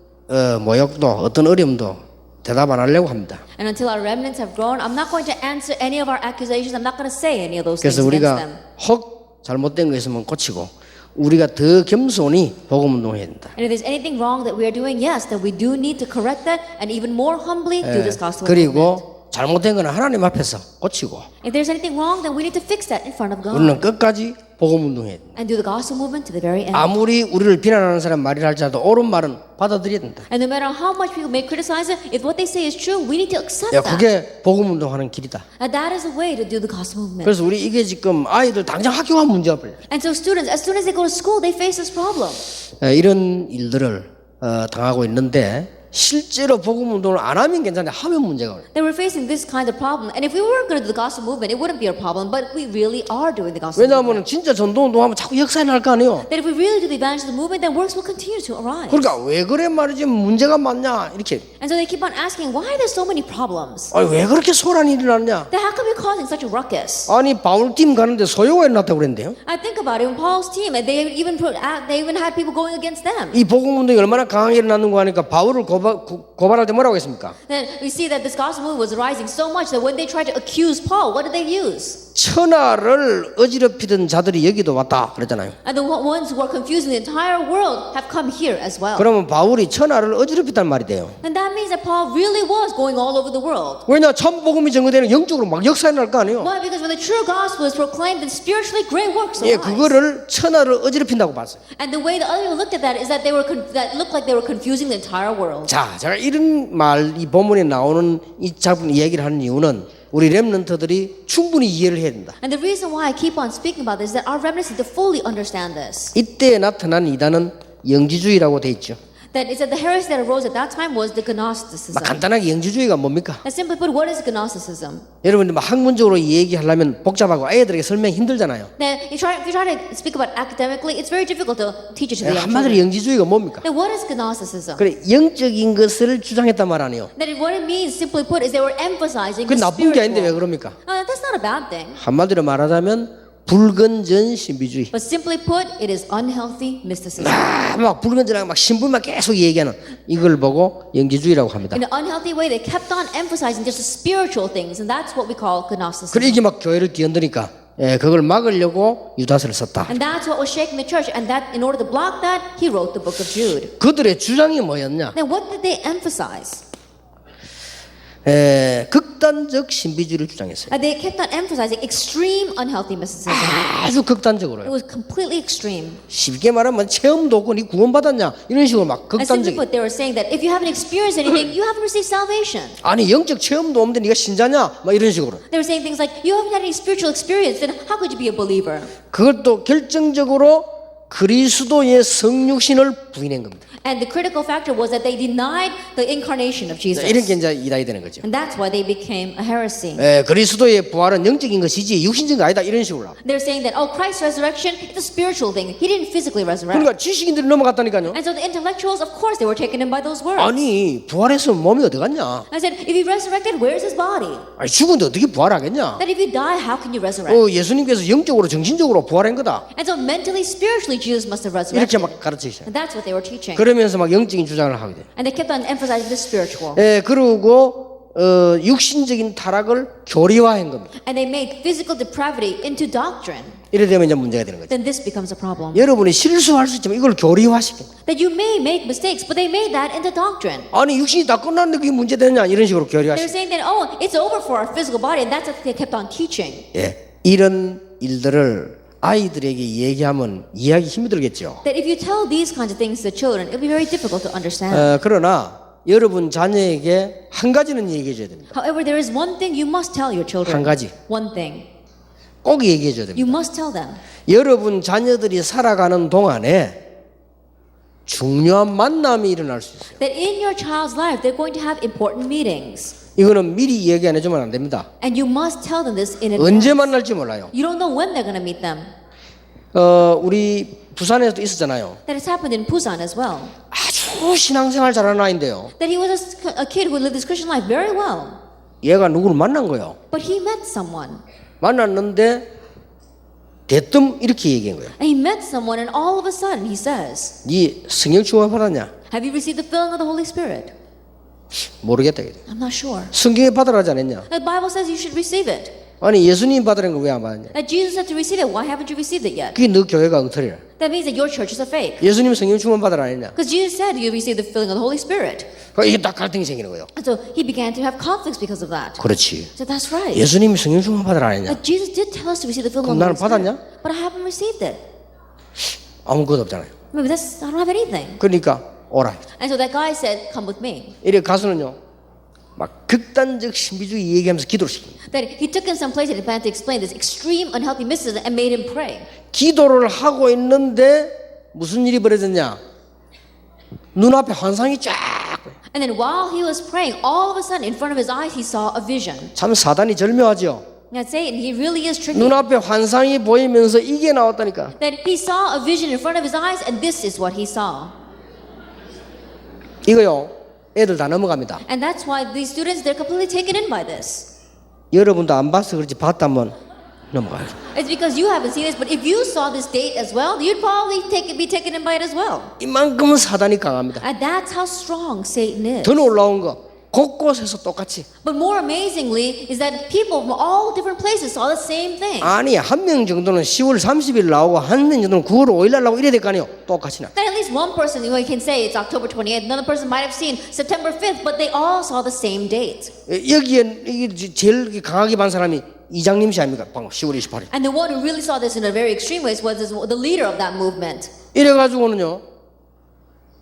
모욕도 어떤 어려움도 대답 안 하려고 합니다. And until our remnants have grown, I'm not going to answer any of our accusations. I'm not going to say any of those things 그래서 against 우리가 them. 혹 잘못된 거 있으면 고치고 우리가 더 겸손히 복음 운동해야 된다. And if there's anything wrong that we are doing, yes, then we do need to correct that and even more humbly do this gospel movement. 그리고 잘못된 거는 하나님 앞에서 고치고 If there's anything wrong, then we need to fix that in front of God 우리는 끝까지 복음 운동해야 된다. and do the gospel movement to the very end. 아무리 우리를 비난하는 사람 말이라 할지라도 옳은 말은 받아들여야 된다. And no matter how much people may criticize it, if what they say is true, we need to accept 야, that. 그게 복음 운동하는 길이다. And that is a way to do the gospel movement. 그래서 우리 이게 지금 아이들 당장 학교 가면 문제가 벌려. And so students, as soon as they go to school, they face this problem. 이런 일들을 당하고 있는데 실제로 복음 운동을 안 하면 괜찮은데 하면 문제가 올려. They were facing this kind of problem. And if we weren't going to do the gospel movement, it wouldn't be a problem. But we really are doing the gospel 왜냐하면 movement. 진짜 전도 운동하면 자꾸 역사에 날 거 아니에요. That if we really do the evangelism movement, then works will continue to arise. 그러니까 왜 그래 말이지 문제가 많냐 이렇게. And so they keep on asking, why are there so many problems? 아니 왜 그렇게 소란이 일어났냐? Then how come you're causing such a ruckus? 아니 바울 팀 가는데 소요가 일어났다고 그랬는데요. I think about it. When Paul's team, and they even had people going against them. 이 복음 운동이 얼마나 강하게 일어났는 거 하니까 바울을 고발할 때 뭐라고 했습니까? Then we see that this gospel movement was rising so much that when they tried to accuse Paul, what did they use? 천하를 어지럽히던 자들이 여기도 왔다 그랬잖아요. And the ones who are confusing the entire world have come here as well. 그러면 바울이 천하를 어지럽히단 말이 돼요. And that means that Paul really was going all over the world. 왜냐 참 복음이 전거되는 영적으로 막 역사에 날 거 아니에요. Why? Because when the true gospel is proclaimed, then spiritually great works 예, arise. 그거를 천하를 어지럽힌다고 봤어요. And the way the other people looked at that is that that looked like they were confusing the entire world. 자, 제가 이런 말, 이 본문에 나오는 이 작품 이야기를 하는 이유는 우리 렘넌트들이 충분히 이해를 해야 된다. And the reason why I keep on speaking about this is that our remnants need to fully understand this. 이때 나타난 이단은 영지주의라고 돼 있죠. That is that the heresy that arose at that time was the Gnosticism. 막 간단하게 영지주의가 뭡니까? And simply put, what is Gnosticism? 여러분들 막 학문적으로 얘기하려면 복잡하고 아이들에게 설명 힘들잖아요. Then if you try to speak about academically, it's very difficult to teach it to the young 한마디로 children. 영지주의가 뭡니까? Then what is Gnosticism? 그래 영적인 것을 주장했단 말 아니에요. Then what it means, simply put, is they were emphasizing 그 the 나쁜 게 아닌데 왜 spiritual. 그럽니까? That's not a bad thing. 한마디로 말하자면 불건전 신비주의. But simply put, it is unhealthy mysticism. 막 불건전하게 막 신부만 계속 얘기하는 이걸 보고 영지주의라고 합니다. In an unhealthy way, they kept on emphasizing just the spiritual things, and that's what we call Gnosticism. 그래 이게 막 교회를 뒤흔드니까 그걸 막으려고 유다서를 썼다. And that's what was shaking the church, and that in order to block that, he wrote the book of Jude. 그들의 주장이 뭐였냐? Then what did they emphasize? 극단적 신비주의를 주장했어요. They kept on emphasizing extreme unhealthy mysticism. 아주 It 극단적으로요. was completely extreme. 쉽게 말하면 체험도 없고 니 구원받았냐 이런 식으로 막 And simply 극단적이. put, they were saying that if you haven't experienced anything, you haven't received salvation. 아니 영적 체험도 없는데 네가 신자냐? 막 이런 식으로. They were saying things like, you haven't had any spiritual experience, then how could you be a believer? 그것도 결정적으로 그리스도의 성육신을 부인한 겁니다. And the critical factor was that they denied the incarnation of Jesus. 이런 게 이제 이다이 되는 거죠. And that's why they became a heresy. 그리스도의 부활은 영적인 것이지 육신적인 거 아니다 이런 식으로. They're saying that, oh, Christ's resurrection is a spiritual thing. He didn't physically resurrect. 그러니까 지식인들이 넘어갔다니까요. And so the intellectuals, of course, they were taken in by those words. 아니 부활해서 몸이 어디 갔냐? I said, if he resurrected, where's his body? 아니 죽은데 어떻게 부활하겠냐? That if you die, how can you resurrect? 예수님께서 영적으로 정신적으로 부활한 거다. And so mentally, spiritually, Jesus must have 이렇게 resurrected. 막 가르치시죠. And that's what they were teaching. 그러면서 막 영적인 주장을 하게 돼. And they kept on emphasizing the spiritual. 그리고 육신적인 타락을 교리화한 겁니다. And they made physical depravity into doctrine. 이래 되면 이제 문제가 되는 거죠. Then this becomes a problem. 여러분이 실수할 수 있지만 이걸 교리화시켜. That you may make mistakes, but they made that into doctrine. 아니 육신이 다 끝났는데 그게 문제 되냐 이런 식으로 They're 교리화시켜. saying that, oh, it's over for our physical body, and that's what they kept on teaching. 이런 일들을 아이들에게 얘기하면 이해하기 힘이 들겠죠. That if you tell these kinds of things to children, it'll be very difficult to understand. 그러나 여러분 자녀에게 한 가지는 얘기해 줘야 됩니다. However, there is one thing you must tell your children. 한 가지. One thing. 꼭 얘기해 줘야 됩니다. You must tell them. 여러분 자녀들이 살아가는 동안에 중요한 만남이 일어날 수 있어요. That in your child's life, they're going to have important meetings. 이거는 미리 얘기 안 해주면 안 됩니다. And you must tell them this in advance. 언제 만날지 몰라요. You don't know when they're going to meet them. 우리 부산에서도 있었잖아요. That has happened in Busan as well. 아주 신앙생활 잘하는 아이인데요. That he was a kid who lived his Christian life very well. 얘가 누구를 만난 거예요. But he met someone. 만났는데 대뜸 이렇게 얘기한 거예요. And he met someone, and all of a sudden he says, 네 성령 충만 받았냐? have you received the filling of the Holy Spirit? 모르겠다. 이게. I'm not sure. 성경에 받으라지 않았냐? The Bible says you should receive it. 아니 예수님 받으라는 거 왜 안 받았냐? That Jesus said to receive it. Why haven't you received it yet? 그게 너 교회가 엉터리라. That means that your church is a fake. 예수님 성령 충만 받으라 안 했냐? Because Jesus said you received the filling of the Holy Spirit. 이게 딱 갈등이 생기는 거예요. And so he began to have conflicts because of that. 그렇지. So that's right. 예수님이 성령 충만 받으라 안 했냐? But Jesus did tell us to receive the filling 그럼 of the 나는 Holy Spirit. 받았냐? But I haven't received it. 아무것도 없잖아요. Maybe that's, I don't have anything. 그러니까 오라. And so that guy said, come with me. 이래 가수는요. 막 극단적 신비주의 얘기하면서 기도를 시킵니다. That he took him someplace and he planned to explain this extreme unhealthy mysticism and made him pray. 기도를 하고 있는데 무슨 일이 벌어졌냐? 눈앞에 환상이 쫙. And then while he was praying, all of a sudden in front of his eyes he saw a vision. 참 사단이 절묘하죠. Now Satan, he really is tricky. 눈앞에 환상이 보이면서 이게 나왔다니까. That he saw a vision in front of his eyes and this is what he saw. 이거요. 애들 다 넘어갑니다. And that's why these students, they're completely taken in by this. 여러분도 안 봐서 그렇지 봤다면 넘어가요. It's because you haven't seen this, but if you saw this date as well, you'd probably be taken in by it as well. 이만큼은 사단이 강합니다. And that's how strong Satan is. 더 놀라운 거 곳곳에서 똑같이. But more amazingly is that people from all different places saw the same thing. 아니 한 명 정도는 10월 30일 나오고 한 명 정도는 9월 5일 날 나오고 이래야 될 거 아니에요. 똑같이 나. That at least one person, you know, you can say it's October 28th. Another person might have seen September 5th, but they all saw the same date. 여기에 이게 제일 강하게 반 사람이 이장님 씨 아닙니까? 방금 10월 28일. And the one who really saw this in a very extreme way was the leader of that movement. 이래가지고는요.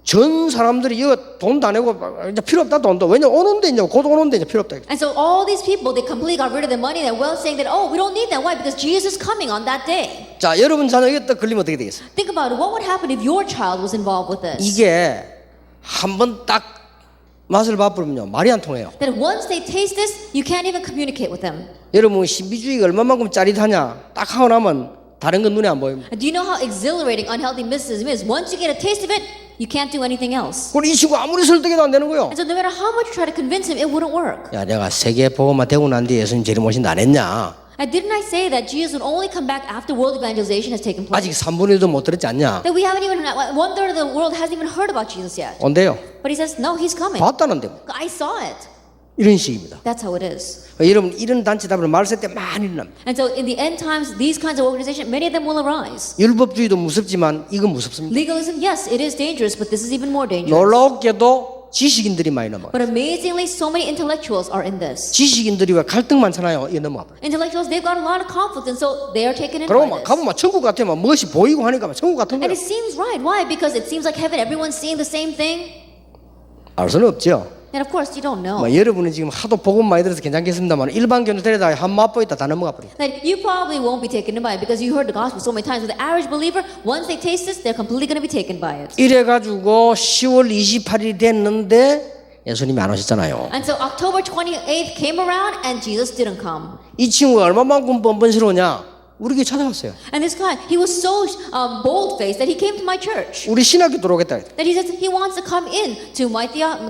전 사람들이 이거 돈 다 내고 이제 필요 없다 돈도 왜냐 오는데 이제 곧 오는데 이제 필요 없다. And so all these people, they completely got rid of their money. They're well saying that, oh, we don't need that. Why? Because Jesus is coming on that day. 자 여러분 자녀 이게 또 걸리면 어떻게 되겠어요? Think about it. What would happen if your child was involved with this? 이게 한번 딱 맛을 봐버리면요 말이 안 통해요. That once they taste this, you can't even communicate with them. 여러분 신비주의가 얼마만큼 짜릿하냐 딱 하고 나면 다른 건 눈에 안 보입니다. Do you know how exhilarating unhealthy mysticism is? Once you get a taste of it, you can't do anything else. 그럼 이 친구 아무리 설득해도 안 되는 거예요. And so no matter how much you try to convince him, it wouldn't work. 야 내가 세계 복음화 되고 난 뒤에 예수님 재림 오신다 안 했냐? And didn't I say that Jesus would only come back after world evangelization has taken place? 아직 3분의 1도 못 들었지 않냐? That we haven't even, 1/3 of the world hasn't even heard about Jesus yet. 온대요. But he says, no, he's coming. 봤다는데 I saw it. 이런 식입니다. That's how it is. 여러분 이런 단체답을 말세 때 많이 일어납니다. And so in the end times, these kinds of organizations, many of them will arise. 율법주의도 무섭지만 이건 무섭습니다. Legalism, yes, it is dangerous, but this is even more dangerous. 놀랍게도 지식인들이 많이 넘어가요. But amazingly, so many intellectuals are in this. 지식인들이 왜 갈등 많잖아요. 이게 넘어가. Intellectuals, they've got a lot of conflict, and so they are taken in 그러고 막 by this. 가면 막 천국 같아 막 무엇이 보이고 하니까 막 천국 같은 And 거예요. it seems right. Why? Because it seems like heaven, everyone's seeing the same thing. 알 수는 없죠. And of course, you don't know. 뭐 여러분은 지금 하도 복음 많이 들어서 괜찮겠습니다만 일반 교회 데려다가 한 맛보있다 다 넘어가 버려. That you probably won't be taken in by it because you heard the gospel so many times. With the average believer, once they taste this, they're completely going to be taken by it. 이래가지고 10월 28일이 됐는데 예수님이 안 오셨잖아요. And so October 28th came around and Jesus didn't come. 이 친구가 얼마만큼 뻔뻔스러우냐? 우리 교회 찾아왔어요. And this guy, he was so bold-faced that he came to my church. 우리 신학교 들어오겠다. That he said he wants to come in to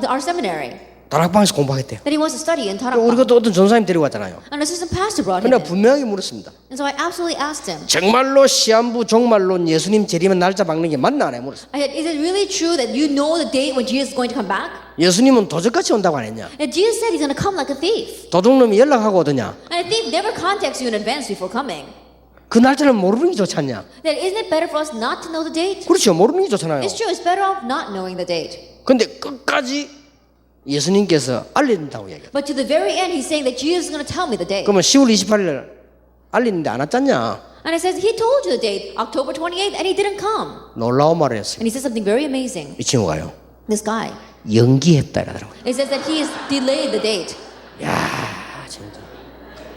our seminary. 다락방에서 공부하겠대요. That he wants to study in 우리가 Tarakpa. 또 어떤 전사님 데리고 왔잖아요. An assistant pastor brought him 근데 in. 분명히 물었습니다. And so I absolutely asked him. 정말로 시한부 종말로 예수님 재림의 날짜 박는 게 맞나 안 해? 물었어요. I said, is it really true that you know the date when Jesus is going to come back? 예수님은 도적같이 온다고 안 했냐? And Jesus said he's going to come like a thief. 도둑놈이 연락하고 오더냐? And a thief never contacts you in advance before coming. 그 날짜를 모르는 게 좋지 않냐? Then isn't it better for us not to know the date? 그렇죠. 모르는 게 좋잖아요. It's true. It's better off not knowing the date. 근데 끝까지 예수님께서 알린다고 얘기해요. But to the very end, he's saying that Jesus is going to tell me the date. 그러면 10월 28일 알리는데 안 왔잖냐? And it says he told you the date, October 28th, and he didn't come. 놀라운 말을 했어요. And he said something very amazing. 이 친구가요. This guy. 연기했다 이러더라고요. It says that he has delayed the date. 야, 진짜.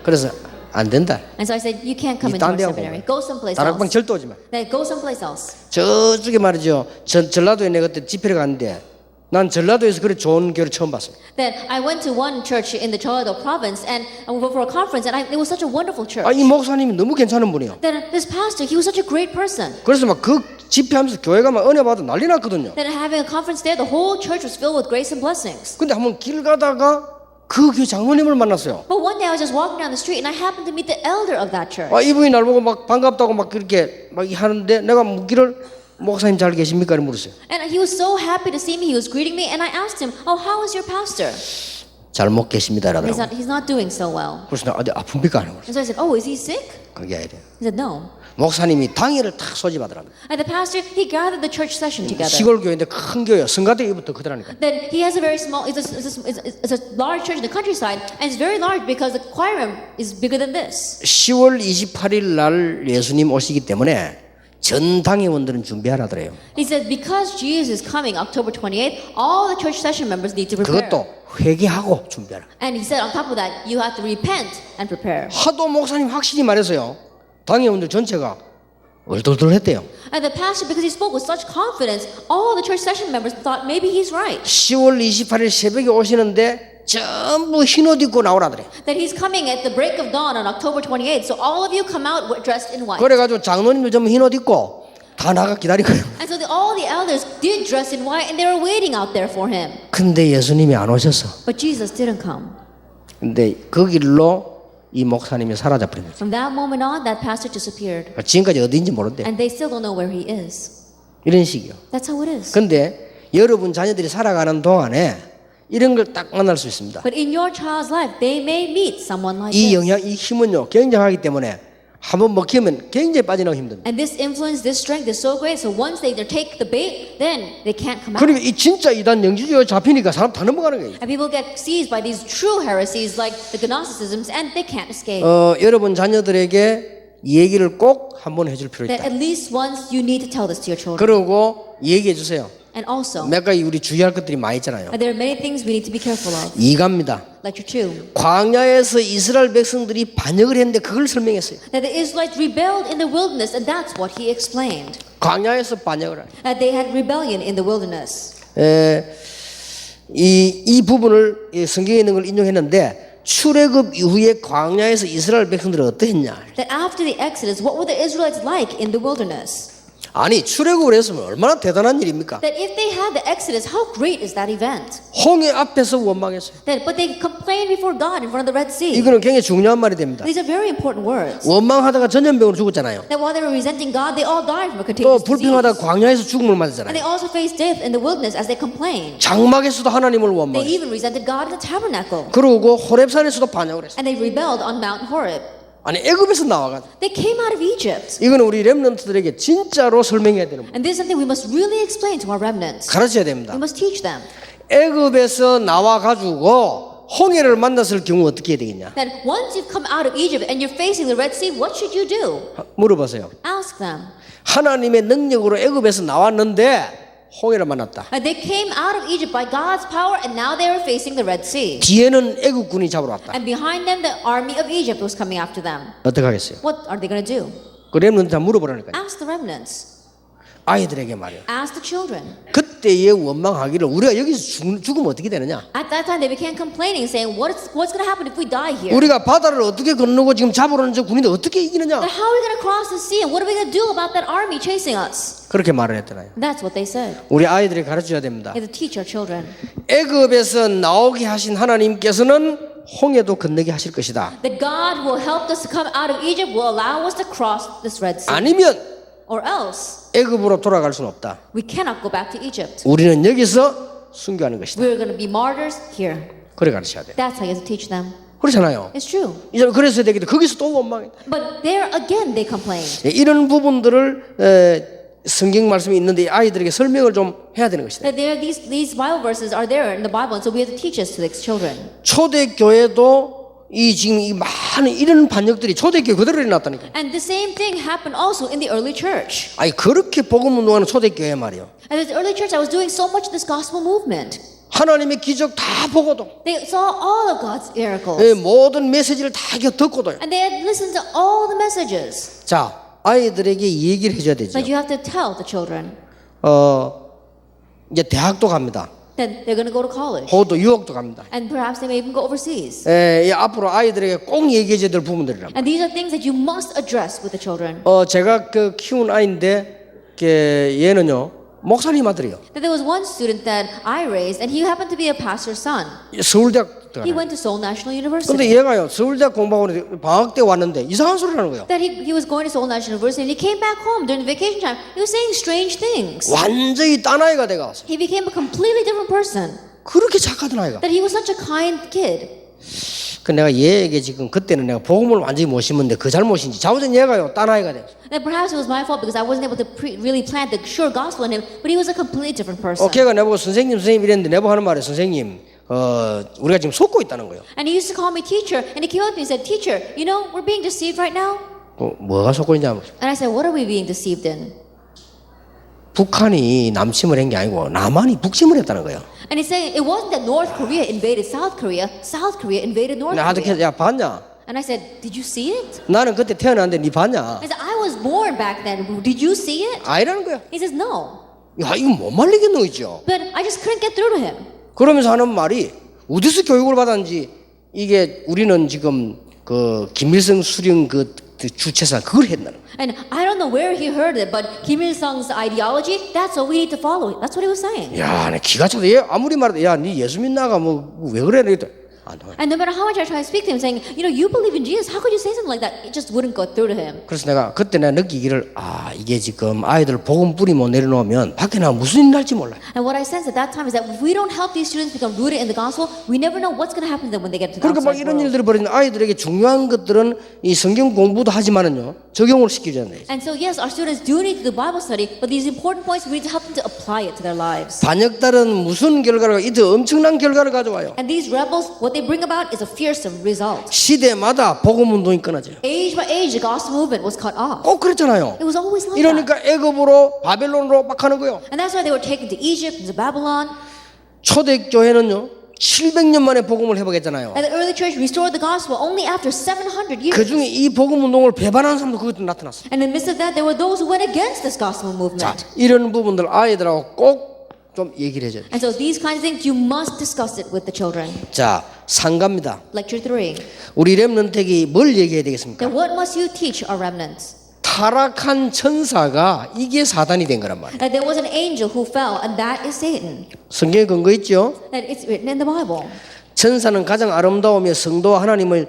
그래서 안 된다. And so I said, you can't come into 딴 our 데 하고 seminary. Go someplace 다락방 else. 절도 오지 마. Then go someplace else. 저쪽에 말이죠. 전라도에 내가 그때 집회를 갔는데 난 전라도에서 그렇게 좋은 교회를 처음 봤어요. Then I went to one church in the Jeollado province and for a conference, and it was such a wonderful church. 아, 이 목사님이 너무 괜찮은 분이에요. Then this pastor, he was such a great person. 그래서 막 그 집회하면서 교회가 막 은혜 받아 난리 났거든요. Then having a conference there, the whole church was filled with grace and blessings. 근데 한번 길 가다가 그 교회 장로님을 만났어요. But one day I was just walking down the street and I happened to meet the elder of that church. 아, 이분이 날 보고 막 반갑다고 막 그렇게 막 하는데 내가 묻기를 목사님 잘 계십니까? 이렇게 물었어요. And he was so happy to see me. He was greeting me, and I asked him, "Oh, how is your pastor?" 잘못 계십니다. And 이러더라고요. he's not doing so well. 그래서 내가 어디 아픕니까? 하는 거예요. And so I said, "Oh, is he sick?" 그게 아니래요. He said, "No." 목사님이 당회를 탁 소집하더랍니다. And the pastor, he gathered the church session together. 시골 교회인데 큰 교회요. 성가대 이부터 크더라니까. Then he has a very small, it's a large church in the countryside, and it's very large because the choir room is bigger than this. 10월 28일 날 예수님 오시기 때문에 전 당회원들은 준비하라더래요. He said, because Jesus is coming October 28th, all the church session members need to prepare. 그것도 회개하고 준비하라. And he said, on top of that, you have to repent and prepare. 하도 목사님 확실히 말해서요. 당회원들 전체가 얼떨떨했대요. And the pastor, because he spoke with such confidence, all the church session members thought maybe he's right. 10월 28일 새벽에 오시는데 전부 흰옷 입고 나오라더래. That he's coming at the break of dawn on October 28th. So all of you come out dressed in white. 그래가지고 장로님들 전부 흰옷 입고 다 나가 기다리고. And so all the elders did dress in white and they were waiting out there for him. 근데 예수님이 안 오셨어. But Jesus didn't come. 근데 그 길로 이 목사님이 사라져 버린 거죠. From that moment on, that pastor disappeared. 지금까지 어디인지 모른대. And they still don't know where he is. 이런 식이요. That's how it is. 근데 여러분 자녀들이 살아가는 동안에 이런 걸 딱 만날 수 있습니다. But in your child's life, they may meet someone like 이 this. 영향, 이 힘은요 굉장하기 때문에 한번 먹히면 굉장히 빠져나오기 힘듭니다. And this influence, this strength is so great. So once they take the bait, then they can't come out. 그리고 이 진짜 이단 영지주의에 잡히니까 사람 다 넘어가는 거예요. And people get seized by these true heresies like the Gnosticisms, and they can't escape. 여러분 자녀들에게 이 얘기를 꼭 한번 해줄 필요 That 있다. at least once you need to tell this to your children. 그리고 얘기해 주세요. And also, 몇 가지 우리 주의할 것들이 많이 있잖아요. there are many things we need to be careful of. 이갑니다. Lecture 2. 광야에서 이스라엘 백성들이 반역을 했는데 그걸 설명했어요. That the Israelites rebelled in the wilderness, and that's what he explained. 광야에서 반역을 하요. That they had rebellion in the wilderness. 이 부분을 성경에 있는 걸 인용했는데 출애굽 이후에 광야에서 이스라엘 백성들은 어떠했냐? That after the Exodus, what were the Israelites like in the wilderness? 아니 출애굽을 했으면 얼마나 대단한 일입니까? That if they had the Exodus, how great is that event? 홍해 앞에서 원망했어요. But they complained before God in front of the Red Sea. 이거는 굉장히 중요한 말이 됩니다. These are very important words. 원망하다가 전염병으로 죽었잖아요. That while they were resenting God, they all died from a 또 contagious disease. 불평하다가 광야에서 죽음을 And 맞았잖아요. they also faced death in the wilderness as they complained. 장막에서도 하나님을 They 원망했어요. even resented God in the tabernacle. 그러고 호렙산에서도 반역을 했어요. And they rebelled on Mount Horeb. 아니 애굽에서 나와가지고 They came out of Egypt. 이거는 우리 렘넌트들에게 진짜로 설명해야 되는 거예요. And this is something we must really explain to our remnants. 가르쳐야 됩니다. We must teach them. 애굽에서 나와가지고 홍해를 만났을 경우 어떻게 해야 되겠냐? That once you've come out of Egypt and you're facing the Red Sea, what should you do? 물어보세요. Ask them. 하나님의 능력으로 애굽에서 나왔는데 홍해를 만났다. They came out of Egypt by God's power, and now they were facing the Red Sea. 뒤에는 애국군이 잡으러 왔다. And behind them, the army of Egypt was coming after them. 어떻게 하겠어요? What are they going to do? 그 렘넌트한테 물어보라니까요. Ask the remnants. 아이들에게 말이야. Ask the children. 그때에 원망하기를 우리가 여기서 죽으면 어떻게 되느냐? At that time, they began complaining, saying, "What's going to happen if we die here? 우리가 바다를 어떻게 건너고 지금 잡으러 오는 저 군인들 어떻게 이기느냐? Then how are we going to cross the sea? And what are we going to do about that army chasing us?" 그렇게 말을 했잖아요. That's what they said. 우리 아이들이 가르쳐야 됩니다. We have to teach our children 애굽에서 나오게 하신 하나님께서는 홍해도 건너게 하실 것이다. that God will help us to come out of Egypt, will allow us to cross this Red Sea. 아니면 Or else, 애굽으로 돌아갈 수는 없다. we cannot go back to Egypt. 우리는 여기서 순교하는 것이다. We're going to be martyrs here. 그래 가르쳐야 돼. That's how you have to teach them. 그렇잖아요. It's true. 이제 그래서 되기도 거기서 또 원망해. But there again, they complain. 이런 부분들을 성경 말씀이 있는데 이 아이들에게 설명을 좀 해야 되는 것이다. That there, these Bible verses are there in the Bible, and so we have to teach this to the children. 초대교회도 이 지금 이 많은 이런 반역들이 초대교회 그대로 일어났다니까. And the same thing happened also in the early church. 아니 그렇게 복음 운동하는 초대교회 말이요. And the early church that was doing so much of this gospel movement. 하나님의 기적 다 보고도 They saw all of God's miracles. 모든 메시지를 다 듣고도요. And they had listened to all the messages. 자, 아이들에게 얘기를 해줘야 되죠. But you have to tell the children. 이제 대학도 갑니다. Then they're going to go to college. 호도 유학도 갑니다. And perhaps they may even go overseas. 이 앞으로 아이들에게 꼭 얘기해줘야 될 부분들이랍니다. And these are things that you must address with the children. 제가 그 키운 아이인데 얘는요 목사님 아들이요. That there was one student that I raised, and he happened to be a pastor's son. 서울대학 He 들어가요. went to Seoul National 근데 University. 얘가요 서울대학 공부하고 방학 때 왔는데 이상한 소리를 하는 거예요. That he was going to Seoul National University, and he came back home during the vacation time. He was saying strange things. 완전히 딴 아이가 돼가서 He became a completely different person. 그렇게 착하던 아이가. That he was such a kind kid. 그 내가 얘에게 지금 그때는 내가 복음을 완전히 못 심었는데 그 잘못인지 자우전 얘가요 딴 아이가 됐어. And perhaps it was my fault because I wasn't able to really plant the sure gospel in him, but he was a completely different person. 걔가 내보고 선생님 이랬는데 내보고 하는 말에 선생님 우리가 지금 속고 있다는 거예요. And he used to call me teacher, and he came up to me and said, "Teacher, you know, we're being deceived right now." 뭐가 속고 있냐? And I said, "What are we being deceived in?" 북한이 남침을 한 게 아니고 남한이 북침을 했다는 거예요. And he's saying it wasn't that North Korea invaded South Korea invaded North 나한테 Korea. 야 봤냐? And I said, "Did you see it?" 나는 그때 태어났는데 니 봤냐? I said, "I was born back then. Did you see it?" 아니라는 거야. He says, "No." 야 이거 못 말리겠노 있죠. But I just couldn't get through to him. 그러면서 하는 말이 어디서 교육을 받았는지 이게 우리는 지금 그 김일성 수령 그 주체사 그걸 했다는 거야. And I don't know where he heard it, but Kim Il-sung's ideology, that's what we need to follow. That's what he was saying. 야, 내 기가 차서 얘 아무리 말해도 야, 니 예수 믿나가 뭐 왜 그래? 이랬더니 안 돼. And no matter how much I try to speak to him, saying, "You know, you believe in Jesus. How could you say something like that?" It just wouldn't go through to him. 그래서 그때 내가 느끼기를 이게 지금 아이들 복음 뿌리 못 내려놓으면 밖에 나가 무슨 일 날지 몰라. And what I sense at that time is that if we don't help these students become rooted in the gospel, we never know what's going to happen to them when they get to the 그러니까 막 outside 이런 world. 일들이 벌어지는 아이들에게 중요한 것들은 이 성경 공부도 하지만은요 적용을 시키잖아요. And so yes, our students do need to do Bible study, but these important points we need to help them to apply it to their lives. 반역달은 무슨 결과를 이들 엄청난 결과를 가져와요. And these rebels, what they bring about is a fearsome result. 시대마다 복음 운동이 끊어져요. Age by age, the gospel movement was cut off. 꼭 그랬잖아요. It was always like that. 이러니까 애굽으로 바벨론으로 막 하는 거예요. And that's why they were taken to Egypt, into Babylon. 초대교회는요 700년 만에 복음을 회복했잖아요. And the early church restored the gospel only after 700 years. 그 중에 이 복음 운동을 배반하는 사람도 그것도 나타났어요. And in the midst of that, there were those who went against this gospel 자, movement. 이런 부분들 아이들하고 꼭 좀 얘기를 해줘야 돼요. And so these kinds of things, you must discuss it with the children. 자, 상가입니다. Lecture 3. 우리 렘넌트에게 뭘 얘기해야 되겠습니까? Then what must you teach our remnants? 타락한 천사가 이게 사단이 된 거란 말이에요. That there was an angel who fell, and that is Satan. 성경에 근거 있죠? That it's written in the Bible. 천사는 가장 아름다우며 성도와 하나님을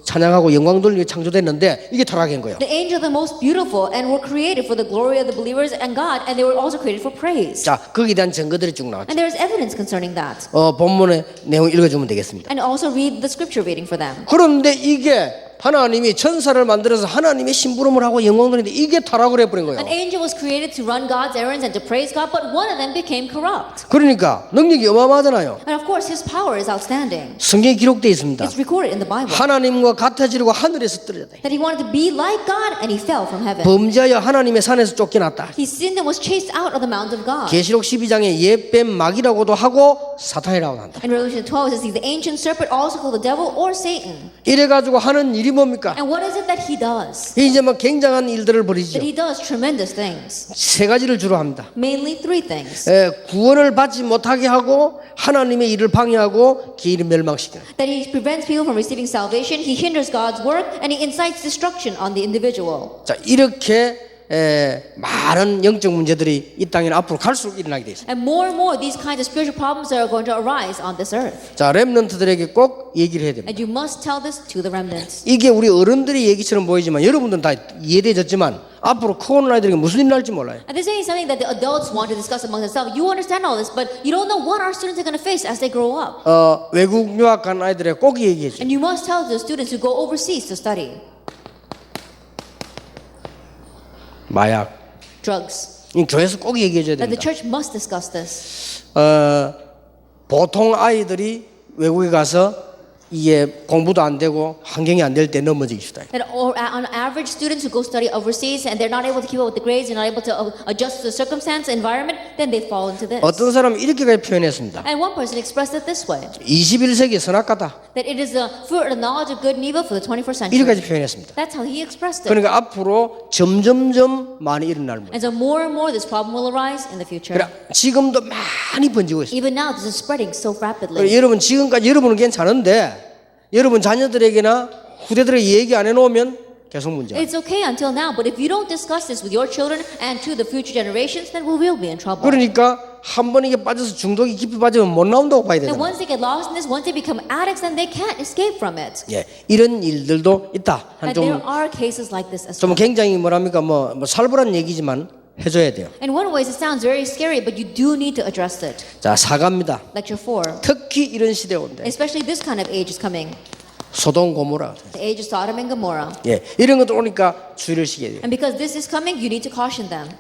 찬양하고 영광 돌리며 창조됐는데 이게 타락한 거예요. The angels are the most beautiful and were created for the glory of the believers and God, and they were also created for praise. 자, 거기에 대한 증거들이 쭉 나왔죠. And there is evidence concerning that. 본문의 내용 읽어주면 되겠습니다. And also read the scripture reading for them. 그런데 이게 하나님이 천사를 만들어서 하나님의 심부름을 하고 영광을 했는데 이게 타락을 해버린 거예요. An angel was created to run God's errands and to praise God, but one of them became corrupt. 그러니까 능력이 어마어마하잖아요. And of course, his power is outstanding. 성경에 기록되어 있습니다. It's recorded in the Bible 하나님과 같아지려고 하늘에서 떨어졌다. that he wanted to be like God and he fell from heaven. 범죄하여 하나님의 산에서 쫓겨났다. He sinned and was chased out of the mount of God. 계시록 12장에 옛뱀 마귀라고도 하고 사탄이라고 한다. In Revelation 12, it says he's the ancient serpent, also called the devil or Satan. 이래가지고 하는 일이 뭡니까? And what is it that he does? 이제 막 굉장한 일들을 벌이죠. That he does tremendous things. 세 가지를 주로 합니다. Mainly three things. 구원을 받지 못하게 하고 하나님의 일을 방해하고 개인을 멸망시키는. That he prevents people from receiving salvation, he hinders God's work, and he incites destruction on the individual. 자, 이렇게 많은 영적 문제들이 이 땅에는 앞으로 갈수록 일어나게 돼 있어요. And more, these kinds of spiritual problems are going to arise on this earth. 자, 렘넌트들에게 꼭 얘기를 해야 됩니다. And you must tell this to the remnants. 이게 우리 어른들의 얘기처럼 보이지만 여러분들은 다 이해되졌지만 앞으로 커오는 아이들에게 무슨 일 날지 몰라요. And this is something that the adults want to discuss among themselves. You understand all this, but you don't know what our students are going to face as they grow up. 외국 유학 간 아이들에게 꼭 얘기해줘. And you must tell the students who go overseas to study. 마약. Drugs. 이 교회에서 꼭 얘기해줘야 That the 됩니다. church must discuss this. 보통 아이들이 외국에 가서 이게 공부도 안 되고 환경이 안 될 때 넘어지기 쉽다. That on average, students who go study overseas and they're not able to keep up with the grades, they're not able to adjust to the circumstance, environment, then they fall into this. 어떤 사람은 이렇게까지 표현했습니다. And one person expressed it this way: 21세기 선악과다. that it is the fruit of the knowledge of good and evil for the 21st century. 이렇게까지 표현했습니다. That's how he expressed it. 그러니까 앞으로 점점점 많이 일어날 거예요. And so more this problem will arise in the future. 그래, 지금도 많이 번지고 있어요. Even now, this is spreading so rapidly. 그래, 여러분 지금까지 여러분은 괜찮은데 여러분 자녀들에게나 후대들에게 얘기 안 해놓으면 계속 문제가. It's okay until now, but if you don't discuss this with your children and to the future generations, then we will be in trouble. 그러니까 한 번 이게 빠져서 중독이 깊이 빠지면 못 나온다고 봐야 And 되잖아요. once they get lost in this, once they become addicts, then they can't escape from it. 예, 이런 일들도 있다. And there are cases like this as 좀 well. 굉장히 뭐랍니까 뭐 살벌한 얘기지만 해줘야 돼요. In one ways, it sounds very scary, but you do need to address it. 자, 사과입니다. Lecture 4. 특히 이런 시대 온대. Especially this kind of age is coming. 소돔 고모라. The age of Sodom and Gomorrah. 예, 이런 것도 오니까 주의를 시켜야 돼요. And because this is coming, you need to caution them.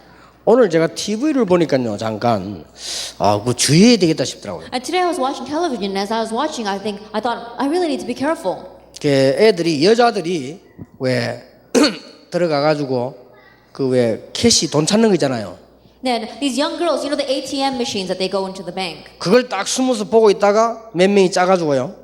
오늘 제가 TV를 보니까요, 잠깐 그 주의해야 되겠다 싶더라고요. And today I was watching television, and as I was watching, I thought I really need to be careful. 애들이 여자들이 왜 들어가가지고 그 왜 캐시 돈 찾는 거 있잖아요. Then these young girls, you know the ATM machines that they go into the bank. 그걸 딱 숨어서 보고 있다가 몇 명이 짜가지고요.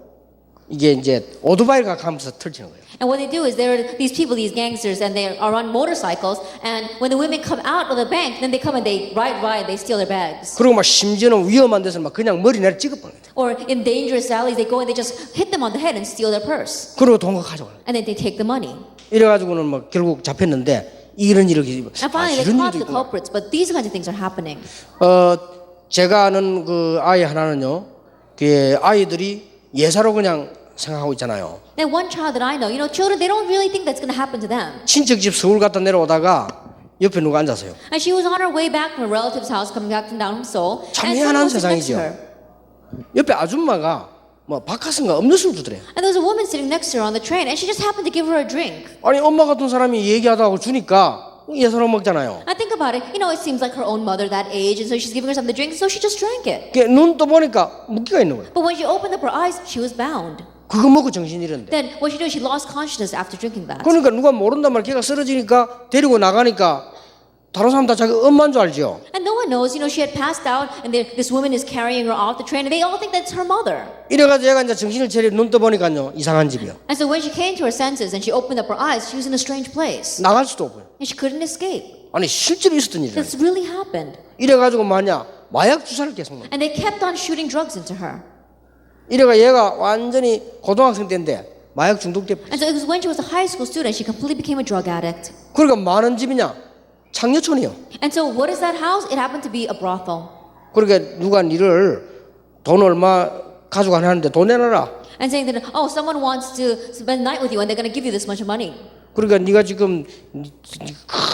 이게 이제 오토바이가 가면서 털치는 거예요. And what they do is there are these people, these gangsters, and they are on motorcycles. And when the women come out of the bank, then they come and they ride, they steal their bags. 그리고 막 심지어는 위험한 데서 막 그냥 머리 내려 찍어버려요. Or in dangerous alleys, they go and they just hit them on the head and steal their purse. 그리고 돈을 가져가요. And then they take the money. 이래가지고는 막 결국 잡혔는데 이런 일이 And finally, they caught the culprits. But these kinds of things are happening. 제가 아는 그 아이 하나는요, 그 아이들이 예사로 그냥 생각하고 있잖아요. Then one child that I know, you know, children, they don't really think that's going to happen to them. 친척 집 서울 갔다 내려오다가 옆에 누가 앉았어요. And she was on her way back from a relative's house, coming back from down from Seoul. 참 And 희한한 someone was sitting next to 세상이죠. her. 옆에 아줌마가 뭐 바카스인가 음료수를 주더래요. And there was a woman sitting next to her on the train, and she just happened to give her a drink. 아니 엄마 같은 사람이 얘기하다가 주니까 예사로 먹잖아요. I think about it, you know, it seems like her own mother that age, and so she's giving her something to drink, so she just drank it. 눈 떠 보니까 묶기가 있는 거예요. But when she opened up her eyes, she was bound. 그거 먹고 정신 잃었는데. Then what she did, she lost consciousness after drinking that. 그러니까 누가 모른단 말 걔가 쓰러지니까 데리고 나가니까 다른 사람 다 자기 엄마인 줄 알죠. And no one knows, you know, she had passed out, and this woman is carrying her off the train, and they all think that's her mother. 이래가지고 얘가 이제 정신을 차려 눈 떠 보니까요 이상한 집이요. And so when she came to her senses and she opened up her eyes, she was in a strange place, 나갈 수도 없고요. and she couldn't escape. 아니 실제로 있었던 일이에요. This really happened. 이래가지고 뭐냐 마약 주사를 계속 먹는. And they kept on shooting drugs into her. 이래가 얘가 완전히 고등학생 때인데 마약 중독돼. And so it was when she was a high school student, she completely became a drug addict. 그러니까 많은 집이냐 창녀촌이요. And so what is that house? It happened to be a brothel. 그러니까 누가 니를 돈 얼마 가져가는데 돈 내놔라. And saying that, oh, someone wants to spend the night with you, and they're going to give you this much money. 그러니까 네가 지금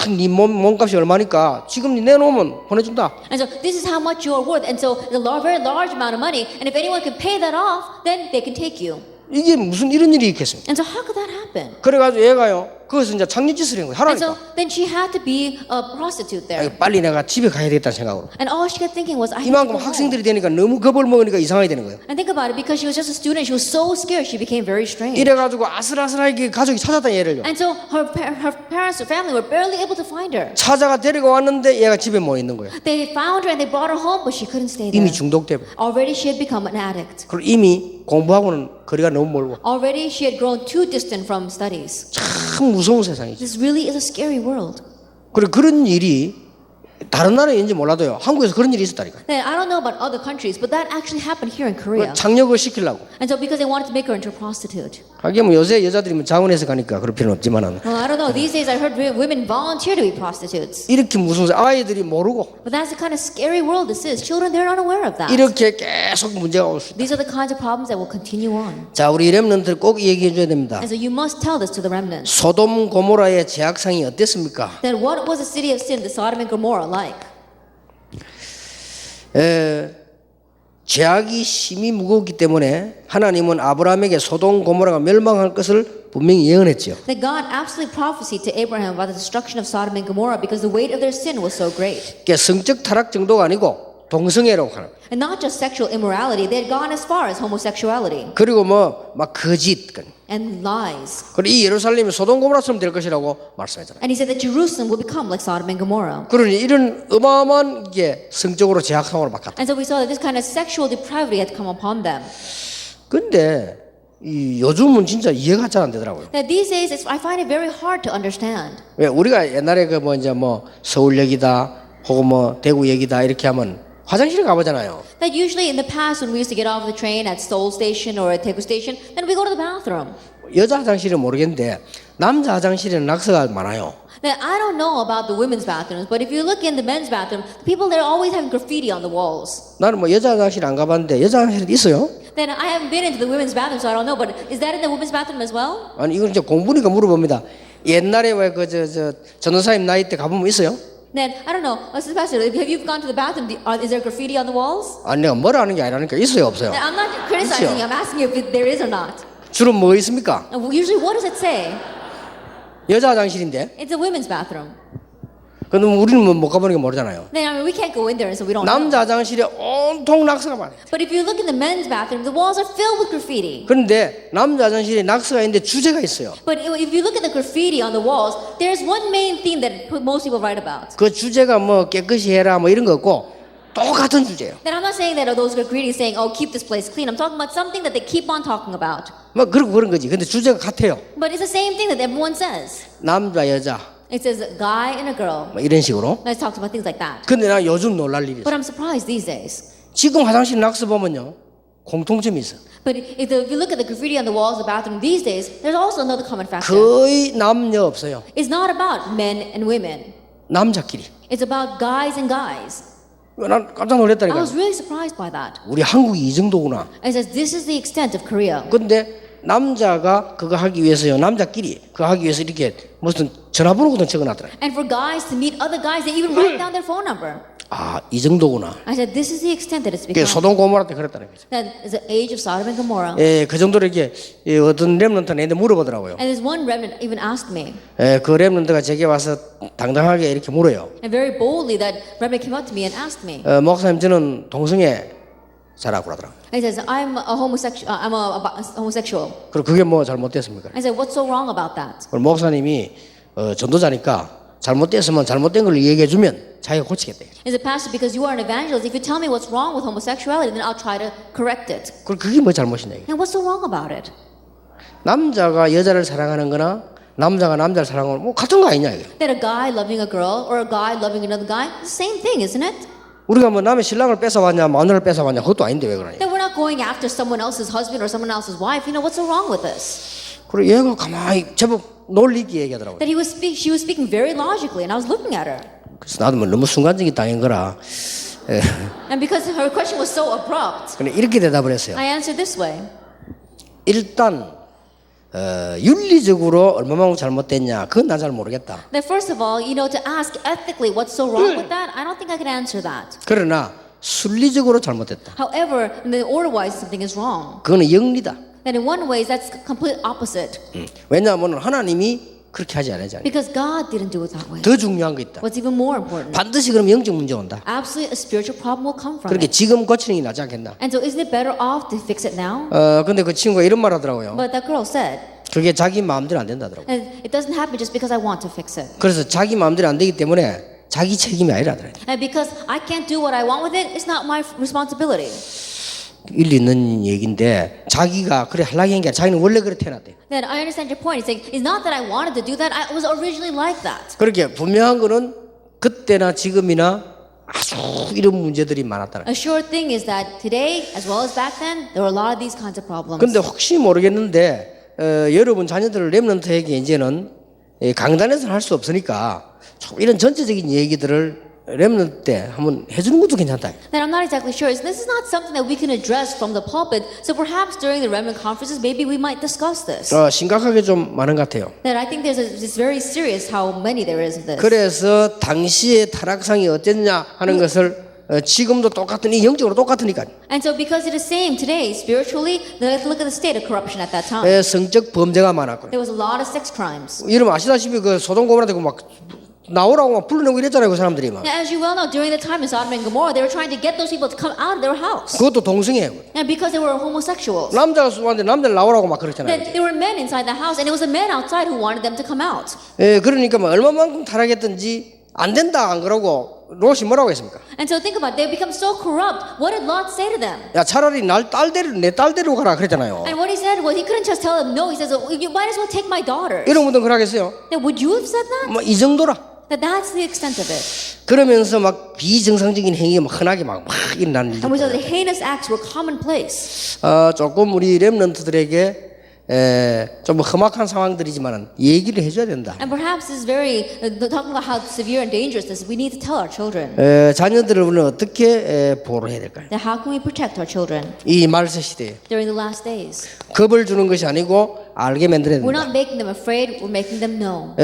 네 몸값이 얼마니까 지금 네 내놓으면 보내준다. And so this is how much you are worth. And so it's a very large amount of money. And if anyone can pay that off, then they can take you. 이게 무슨 이런 일이 있겠습니까? And so how could that happen? 그래가지고 얘가요 거기서 이제 창녀짓을 한 거예요. And so 하라니까. then she had to be a prostitute there. 아니, 빨리 내가 집에 가야 되겠다는 생각으로. And all she kept thinking was, I need to 이만큼 go home. 학생들이 되니까 너무 겁을 먹으니까 이상하게 되는 거예요. And think about it, because she was just a student, she was so scared, she became very strange. 이래가지고 아슬아슬하게 가족이 찾았다 얘를요. And so her parents, her family were barely able to find her. 찾아가 데리고 왔는데 얘가 집에 못 있는 거예요. They found her and they brought her home, but she couldn't stay there. 이미 중독돼. Already she had become an addict. 그리고 이미 공부하고는 거리가 너무 멀고 Already she had grown too distant from studies. 참 무서운 세상이죠. This really is a scary world. 그리고 그런 일이 다른 나라인지 몰라도요. 한국에서 그런 일이 있었다니까. Then I don't know about other countries, but that actually happened here in Korea. 창력을 시키려고. And so because they wanted to make her into a prostitute. 하긴 뭐 요새 여자들이 뭐 자원해서 가니까 그럴 필요는 없지만은 Well, I don't know. These days I heard women volunteer to be prostitutes. 이렇게 무슨 아이들이 모르고 But that's the kind of scary world this is. Children, they're not aware of that. 이렇게 계속 문제가 올 수 있다. These are the kinds of problems that will continue on. 자, 우리 렘넌트들 꼭 얘기해 줘야 됩니다. And so you must tell this to the remnants. 소돔 고모라의 제약상이 어땠습니까? Then what was the city of sin, the Sodom and Gomorrah, like? 죄악이 심히 무겁기 때문에 하나님은 아브라함에게 소돔 고모라가 멸망할 것을 분명히 예언했죠. That God absolutely prophesied to Abraham about the destruction of Sodom and Gomorrah because the weight of their sin was so great. 그게 성적 타락 정도가 아니고 동성애라고 하는 거예요. And not just sexual immorality, they had gone as far as homosexuality 그리고 뭐 막 거짓. and lies. 그리고 이 예루살렘이 소돔 고모라처럼 될 것이라고 말씀했잖아요. And he said that Jerusalem will become like Sodom and Gomorrah. 그러니 이런 어마어마한 게 성적으로 제약상으로 바뀌었다. And so we saw that this kind of sexual depravity had come upon them. 근데 이 요즘은 진짜 이해가 잘 안 되더라고요. That these days, I find it very hard to understand. 왜 우리가 옛날에 그 뭐 이제 뭐 서울역이다 혹은 뭐 대구역이다 이렇게 하면 화장실에 가보잖아요. That usually in the past when we used to get off the train at Seoul Station or at Daegu Station, then we go to the bathroom. 여자 화장실은 모르겠는데 남자 화장실에는 낙서가 많아요. Now, I don't know about the women's bathrooms, but if you look in the men's bathroom, the people there always have graffiti on the walls. 나는 뭐 여자 화장실 안 가봤는데 여자 화장실도 있어요? Then I haven't been into the women's bathroom, so I don't know, but is that in the women's bathroom as well? 아니 이건 이제 공부니까 물어봅니다. 옛날에 왜 그 전도사님 나이 때 가보면 있어요? Then, I don't know, Mr. Pastor, have you gone to the bathroom? Is there graffiti on the walls? 아니 내가 뭐라 하는 게 아니라니까 있어요 없어요? Then I'm not criticizing you, I'm asking you if there is or not. 주로 뭐 있습니까? Usually, what does it say? 여자 화장실인데 It's a women's bathroom. 그럼 우리는 뭐 못 가보니까 모르잖아요. Then, I mean, we can't go in there, so we don't know. 남자 화장실에 온통 낙서가 많아요. But if you look in the men's bathroom, the walls are filled with graffiti. 그런데 남자 화장실에 낙서가 있는데 주제가 있어요. But if you look at the graffiti on the walls, there's one main theme that most people write about. 그 주제가 뭐 깨끗이 해라 뭐 이런 거 없고 똑같은 주제예요. Then I'm not saying that those graffiti saying, oh, keep this place clean. I'm talking about something that they keep on talking about. 뭐 그런 거지. 근데 주제가 같아요. But it's the same thing that everyone says. 남자 여자 It says a guy and a girl. 뭐 이런 식으로. And it talks about things like that. 근데 나 요즘 놀랄 일이 But 있어. I'm surprised these days. 지금 화장실 낙서 보면요 공통점이 있어. But if you look at the graffiti on the walls of the bathroom these days, there's also another common factor. 거의 남녀 없어요. It's not about men and women. 남자끼리. It's about guys and guys. 난 깜짝 I 놀랐다니까. was really surprised by that. 우리 한국이 이 정도구나. It says this is the extent of Korea. 근데 남자가 그거 하기 위해서요. 남자끼리 그거 하기 위해서 이렇게 무슨 전화번호 같은 거 적어놨더라. And for guys to meet other guys, they even write down their phone number. 아, 이 정도구나. I said, this is the extent that it's 그게 become. 소돔 고모라 때 그랬다는 거죠. That is the age of Sodom and Gomorrah. 예, 그 정도로 이렇게 어떤 렘넌트 내한테 물어보더라고요. And this one remnant even asked me, 예, 그 렘넌트가 제게 와서 당당하게 이렇게 물어요. and very boldly that remnant came up to me and asked me. 목사님 저는 동성애 자라고 그러더라고요. He says, I'm a homosexual. I'm a homosexual. 그리고 그게 뭐 잘못됐습니까? I said, what's so wrong about that? 그럼 목사님이 전도자니까 잘못됐으면 잘못된 걸 얘기해 주면 자기가 고치겠대. He said, Pastor, because you are an evangelist, if you tell me what's wrong with homosexuality, then I'll try to correct it. 그럼 그게 뭐 잘못이냐 이게. And what's so wrong about it? 남자가 여자를 사랑하는 거나 남자가 남자를 사랑하는 거 뭐 같은 거 아니냐 이게. That a guy loving a girl or a guy loving another guy, the same thing, isn't it? 우리가 뭐 남의 신랑을 뺏어왔냐 마누라를 뺏어왔냐 그것도 아닌데 왜 그러냐. That we're not going after someone else's husband or someone else's wife. You know, what's so wrong with this? 그리고 얘가 가만히 제법 논리 있게 얘기하더라고요. That she was speaking very logically, and I was looking at her. 그래서 나도 뭐 너무 순간적인 당한 거라. 예. And because her question was so abrupt, 근데 이렇게 대답을 했어요. I answered this way. 일단 윤리적으로 얼마만큼 잘못됐냐 그건 난 잘 모르겠다. That first of all, you know, to ask ethically what's so wrong with that, I don't think I can answer that. 그러나 순리적으로 잘못됐다. However, in the order-wise, something is wrong. 그거는 영리다. Then in one way, that's complete opposite. 왜냐하면 하나님이 그렇게 하지 않았잖아요. Because God didn't do it that way. 더 중요한 거 있다. What's even more important? 반드시 그럼 영적 문제 온다. Absolutely, a spiritual problem will come from 그렇게 it. 지금 고치는 게 낫지 않겠나? And so, isn't it better off to fix it now? 근데 그 친구가 이런 말 하더라고요. But that girl said, 그게 자기 마음대로 안 된다더라고요. and it doesn't happen just because I want to fix it. 그래서 자기 마음대로 안 되기 때문에 자기 책임이 아니라더라고요. And because I can't do what I want with it, it's not my responsibility. 일리 있는 얘기인데 자기가 그래 하려고 한 게 아니라 자기는 원래 그래 태어났대. Then I understand your point. It's like, it's not that I wanted to do that. I was originally like that. 그렇게 분명한 거는 그때나 지금이나 아주 이런 문제들이 많았다는. A sure thing is that today, as well as back then, there were a lot of these kinds of problems. 근데 혹시 모르겠는데 여러분 자녀들을 렘넌트에게 이제는 강단에서는 할 수 없으니까 좀 이런 전체적인 얘기들을 렘넌트 때 한번 해주는 것도 괜찮다. Then I'm not exactly sure. This is not something that we can address from the pulpit. So perhaps during the remnant conferences, maybe we might discuss this. 심각하게 좀 많은 것 같아요. Then I think it's very serious how many there is of this. 그래서 당시의 타락상이 어땠냐 하는 것을 지금도 똑같은 이 영적으로 똑같으니까 And so because it is same today spiritually, let's look at the state of corruption at that time. 성적 범죄가 많았고 There was a lot of sex crimes. 이러면 아시다시피 그 소돔 고모라한테 막 나오라고 막 불러내고 이랬잖아요 그 사람들이 막. Now, as you well know, during the time of Sodom and Gomorrah, they were trying to get those people to come out of their house. 그것도 동성애예요. And because they were homosexuals. 남자가 수고하는데 남자를 나오라고 막 그랬잖아요. Then there were men inside the house, and it was the men outside who wanted them to come out. 그러니까 막 얼마만큼 타락했든지 안 된다 안 그러고 롯이 뭐라고 했습니까? And so think about it, they become so corrupt. What did Lot say to them? 야 차라리 내 딸대로 가라 그랬잖아요. And what he said was, he couldn't just tell them no. He says, you might as well take my daughters. 이런 분들 그러겠어요. Then would you have said that? 뭐 이 정도라. That's the extent of it. 그러면서 막 비정상적인 행위가 막 흔하게 막 일어나는 And we saw 일들. the heinous acts were commonplace. 조금 우리 렘넌트들에게 좀 험악한 상황들이지만은 얘기를 해줘야 된다. And perhaps this is very, talking about how severe and dangerous this is, we need to tell our children. 자녀들을 우리는 어떻게 보호를 해야 될까요? Now, how can we protect our children 이 말세 시대에 during the last days? 겁을 주는 것이 아니고 알게 만들어야 We're 된다. not making them afraid, we're making them know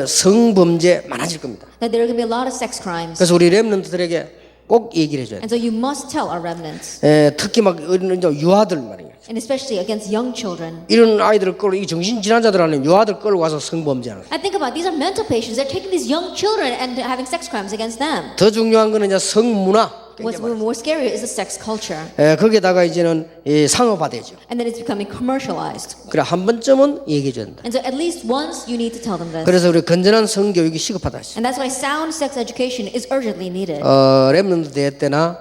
성범죄 많아질 겁니다. that there are going to be a lot of sex crimes. 그래서 우리 렘넌트들에게 꼭 얘기를 해줘야 돼. And so you must tell our remnants, 특히 막 이런 유아들 말이에요. and especially against young children. 이런 아이들을 끌고 이 정신 질환자들하는 유아들 끌고 와서 성범죄하는. And think about it, these are mental patients. They're taking these young children and having sex crimes against them. 더 중요한 거는 이제 성문화. What's more scary is the sex culture. 거기에다가 이제는 상업화되죠. And then it's becoming commercialized. 그래 한 번쯤은 얘기해줘야 된다. And so at least once you need to tell them this. 그래서 우리 건전한 성교육이 시급하다. And that's why sound sex education is urgently needed. 렘넌트 대회 때나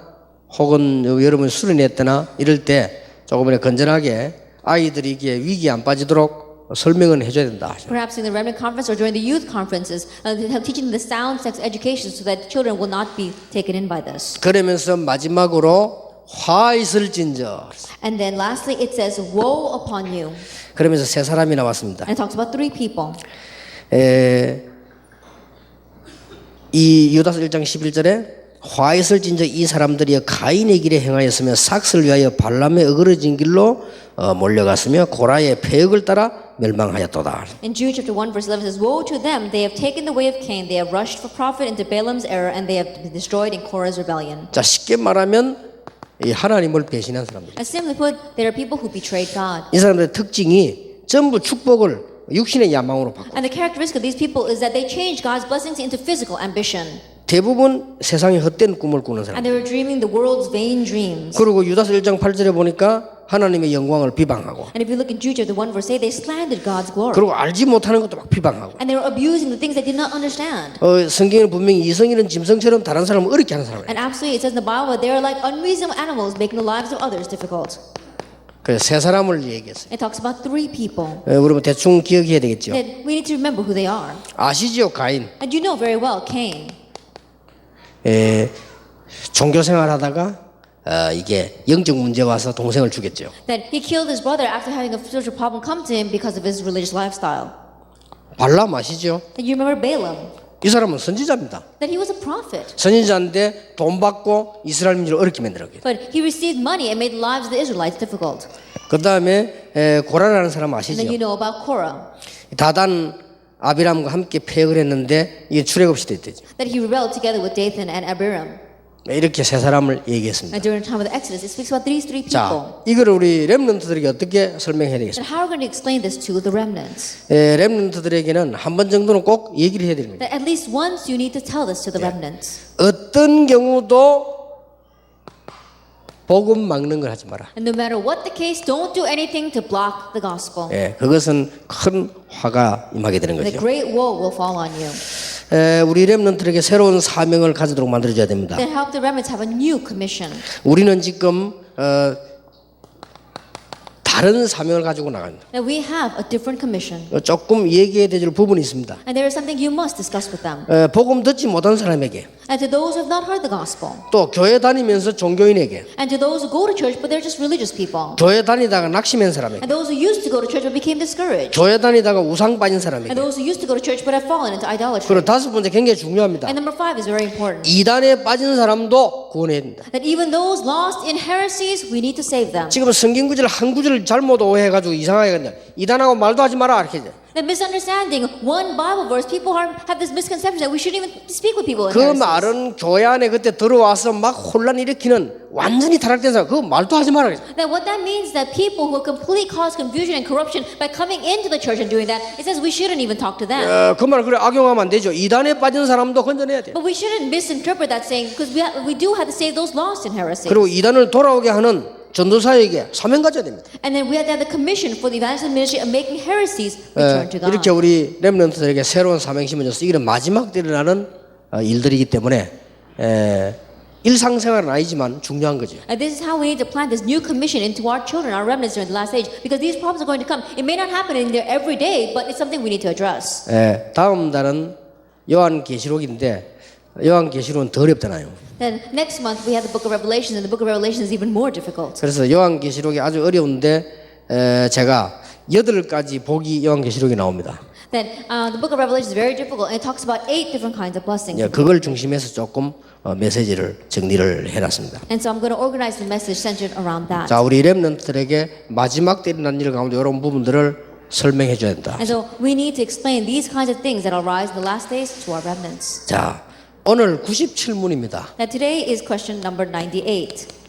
혹은 여러분 수련회 때나 이럴 때 조금 건전하게 아이들이 이게 위기에 안 빠지도록 설명은 해줘야 된다. Perhaps in the remnant conference or during the youth conferences, teaching the sound sex education so that children will not be taken in by this. 그러면서 마지막으로 화 있을진저. And then lastly, it says, woe upon you. 그러면서 세 사람이 나왔습니다. And it talks about three people. 이 유다서 1장 11절에 화 있을진저 이 사람들이 가인의 길에 행하였으며 삭스를 위하여 발람의 어그러진 길로 몰려갔으며 고라의 폐역을 따라 멸망하였도다. In Jude chapter 1 verse 11 says, woe to them, they have taken the way of Cain, they have rushed for profit into Balaam's error, and they have been destroyed in Korah's rebellion. 자 쉽게 말하면 이 하나님을 배신한 사람들. As simply put, there are people who betrayed God. 이 사람들의 특징이 전부 축복을 육신의 야망으로 바꿔. And the characteristic of these people is that they changed God's blessings into physical ambition. 대부분 세상의 헛된 꿈을 꾸는 사람. And they were dreaming the world's vain dreams. 그리고 유다서 1장 8절에 보니까 하나님의 영광을 비방하고. And if you look in Jude chapter 1 verse 8, they slandered God's glory. 그리고 알지 못하는 것도 막 비방하고. And they were abusing the things they did not understand. 성경에는 분명히 이성이는 짐승처럼 다른 사람을 어렵게 하는 사람이에요. And absolutely, it says in the Bible that they are like unreasonable animals making the lives of others difficult. 그래서 세 사람을 얘기했어요. It talks about three people. 우리 대충 기억해야 되겠죠. That we need to remember who they are. 아시지요, 가인. And you know very well, Cain. 종교 생활하다가 이게 영적 문제 와서 동생을 죽였죠. That he killed his brother after having a spiritual problem come to him because of his religious lifestyle. 발람 아시죠? And you remember Balaam. 이 사람은 선지자입니다. That he was a prophet. 선지자인데 돈 받고 이스라엘 민족을 어렵게 만들었어요. But he received money and made the lives of the Israelites difficult. 그 다음에 고라라는 사람 And then 아시죠? you know about Korah. 다단 아비람과 함께 폐역을 했는데 이게 출애굽 시대 때죠. That he rebelled together with Dathan and Abiram. 이렇게 세 사람을 얘기했습니다. And during the time of the Exodus, it speaks about these three people. 자, 이걸 우리 렘넌트들에게 어떻게 설명해야 되겠습니까? And how are we going to explain this to the remnants? 렘넌트들에게는 한 번 정도는 꼭 얘기를 해야 됩니다. That at least once you need to tell this to the remnants. 어떤 경우도 복음 막는 걸 하지 마라. And no matter what the case, don't do anything to block the gospel. 그것은 큰 화가 임하게 되는 The 거죠. great woe will fall on you. 우리 렘넌트에게 새로운 사명을 가지도록 만들어줘야 됩니다. That help the remnants have a new commission. 우리는 지금 다른 사명을 가지고 나갑니다. That we have a different commission. 조금 얘기해야 될 부분이 있습니다. And there is something you must discuss with them. 복음 듣지 못한 사람에게 And to those who have not heard the gospel. 또 교회 다니면서 종교인에게 And to those who go to church but they're just religious people. 교회 다니다가 낙심한 사람에게 And those who used to go to church but became discouraged. 교회 다니다가 우상 빠진 And 사람에게 those who used to go to church but have fallen into idolatry. 그리고 다섯 번째 굉장히 중요합니다. And number 5 is very important. 이단에 빠진 사람도 구원해야 됩니다. That even those lost in heresies, we need to save them. 지금 성경 구절 한 구절을 잘못 오해해가지고 이상하게 그냥 이단하고 말도 하지 마라 이렇게 That misunderstanding one Bible verse, people have this misconception that we shouldn't even speak with people in 그 heresies. 말은 교회 안에 그때 들어와서 막 혼란 일으키는 완전히 타락된 사람 그 말도 하지 마라. That what that means that people who completely cause confusion and corruption by coming into the church and doing that, it says we shouldn't even talk to them. 그 말을 그래 악용하면 안 되죠. 이단에 빠진 사람도 건져내야 돼. But we shouldn't misinterpret that saying because we do have to save those lost in heresy. 그리고 이단을 돌아오게 하는 전도사에게 사명 가져야 됩니다. And then we have to have the commission for the evangelism ministry of making heresies return to God. 이렇게 우리 렘넌트들에게 새로운 사명 심어줘서 이런 마지막 때 일어나는 일들이기 때문에 일상생활은 아니지만 중요한 거죠. And this is how we need to plant this new commission into our children, our remnants during the last age, because these problems are going to come. It may not happen in there every day, but it's something we need to address. 다음 달은 요한계시록인데 요한계시록은 더 어렵잖아요. Then next month we have the book of Revelation, and the book of Revelation is even more difficult. 그래서 요한계시록이 아주 어려운데 제가 8가지 복이 요한계시록에 나옵니다. Then the book of Revelation is very difficult, and it talks about 8 different kinds of blessings. 그걸 중심해서 조금 메시지를 정리를 해놨습니다. And so I'm going to organize the message centered around that. 자, 우리 렘넌트들에게 마지막 때 일어난 일 가운데 이런 부분들을 설명해 줘야 된다. And so we need to explain these kinds of things that will rise in the last days to our remnants. 자, 오늘 97문입니다. Now today is question number 98.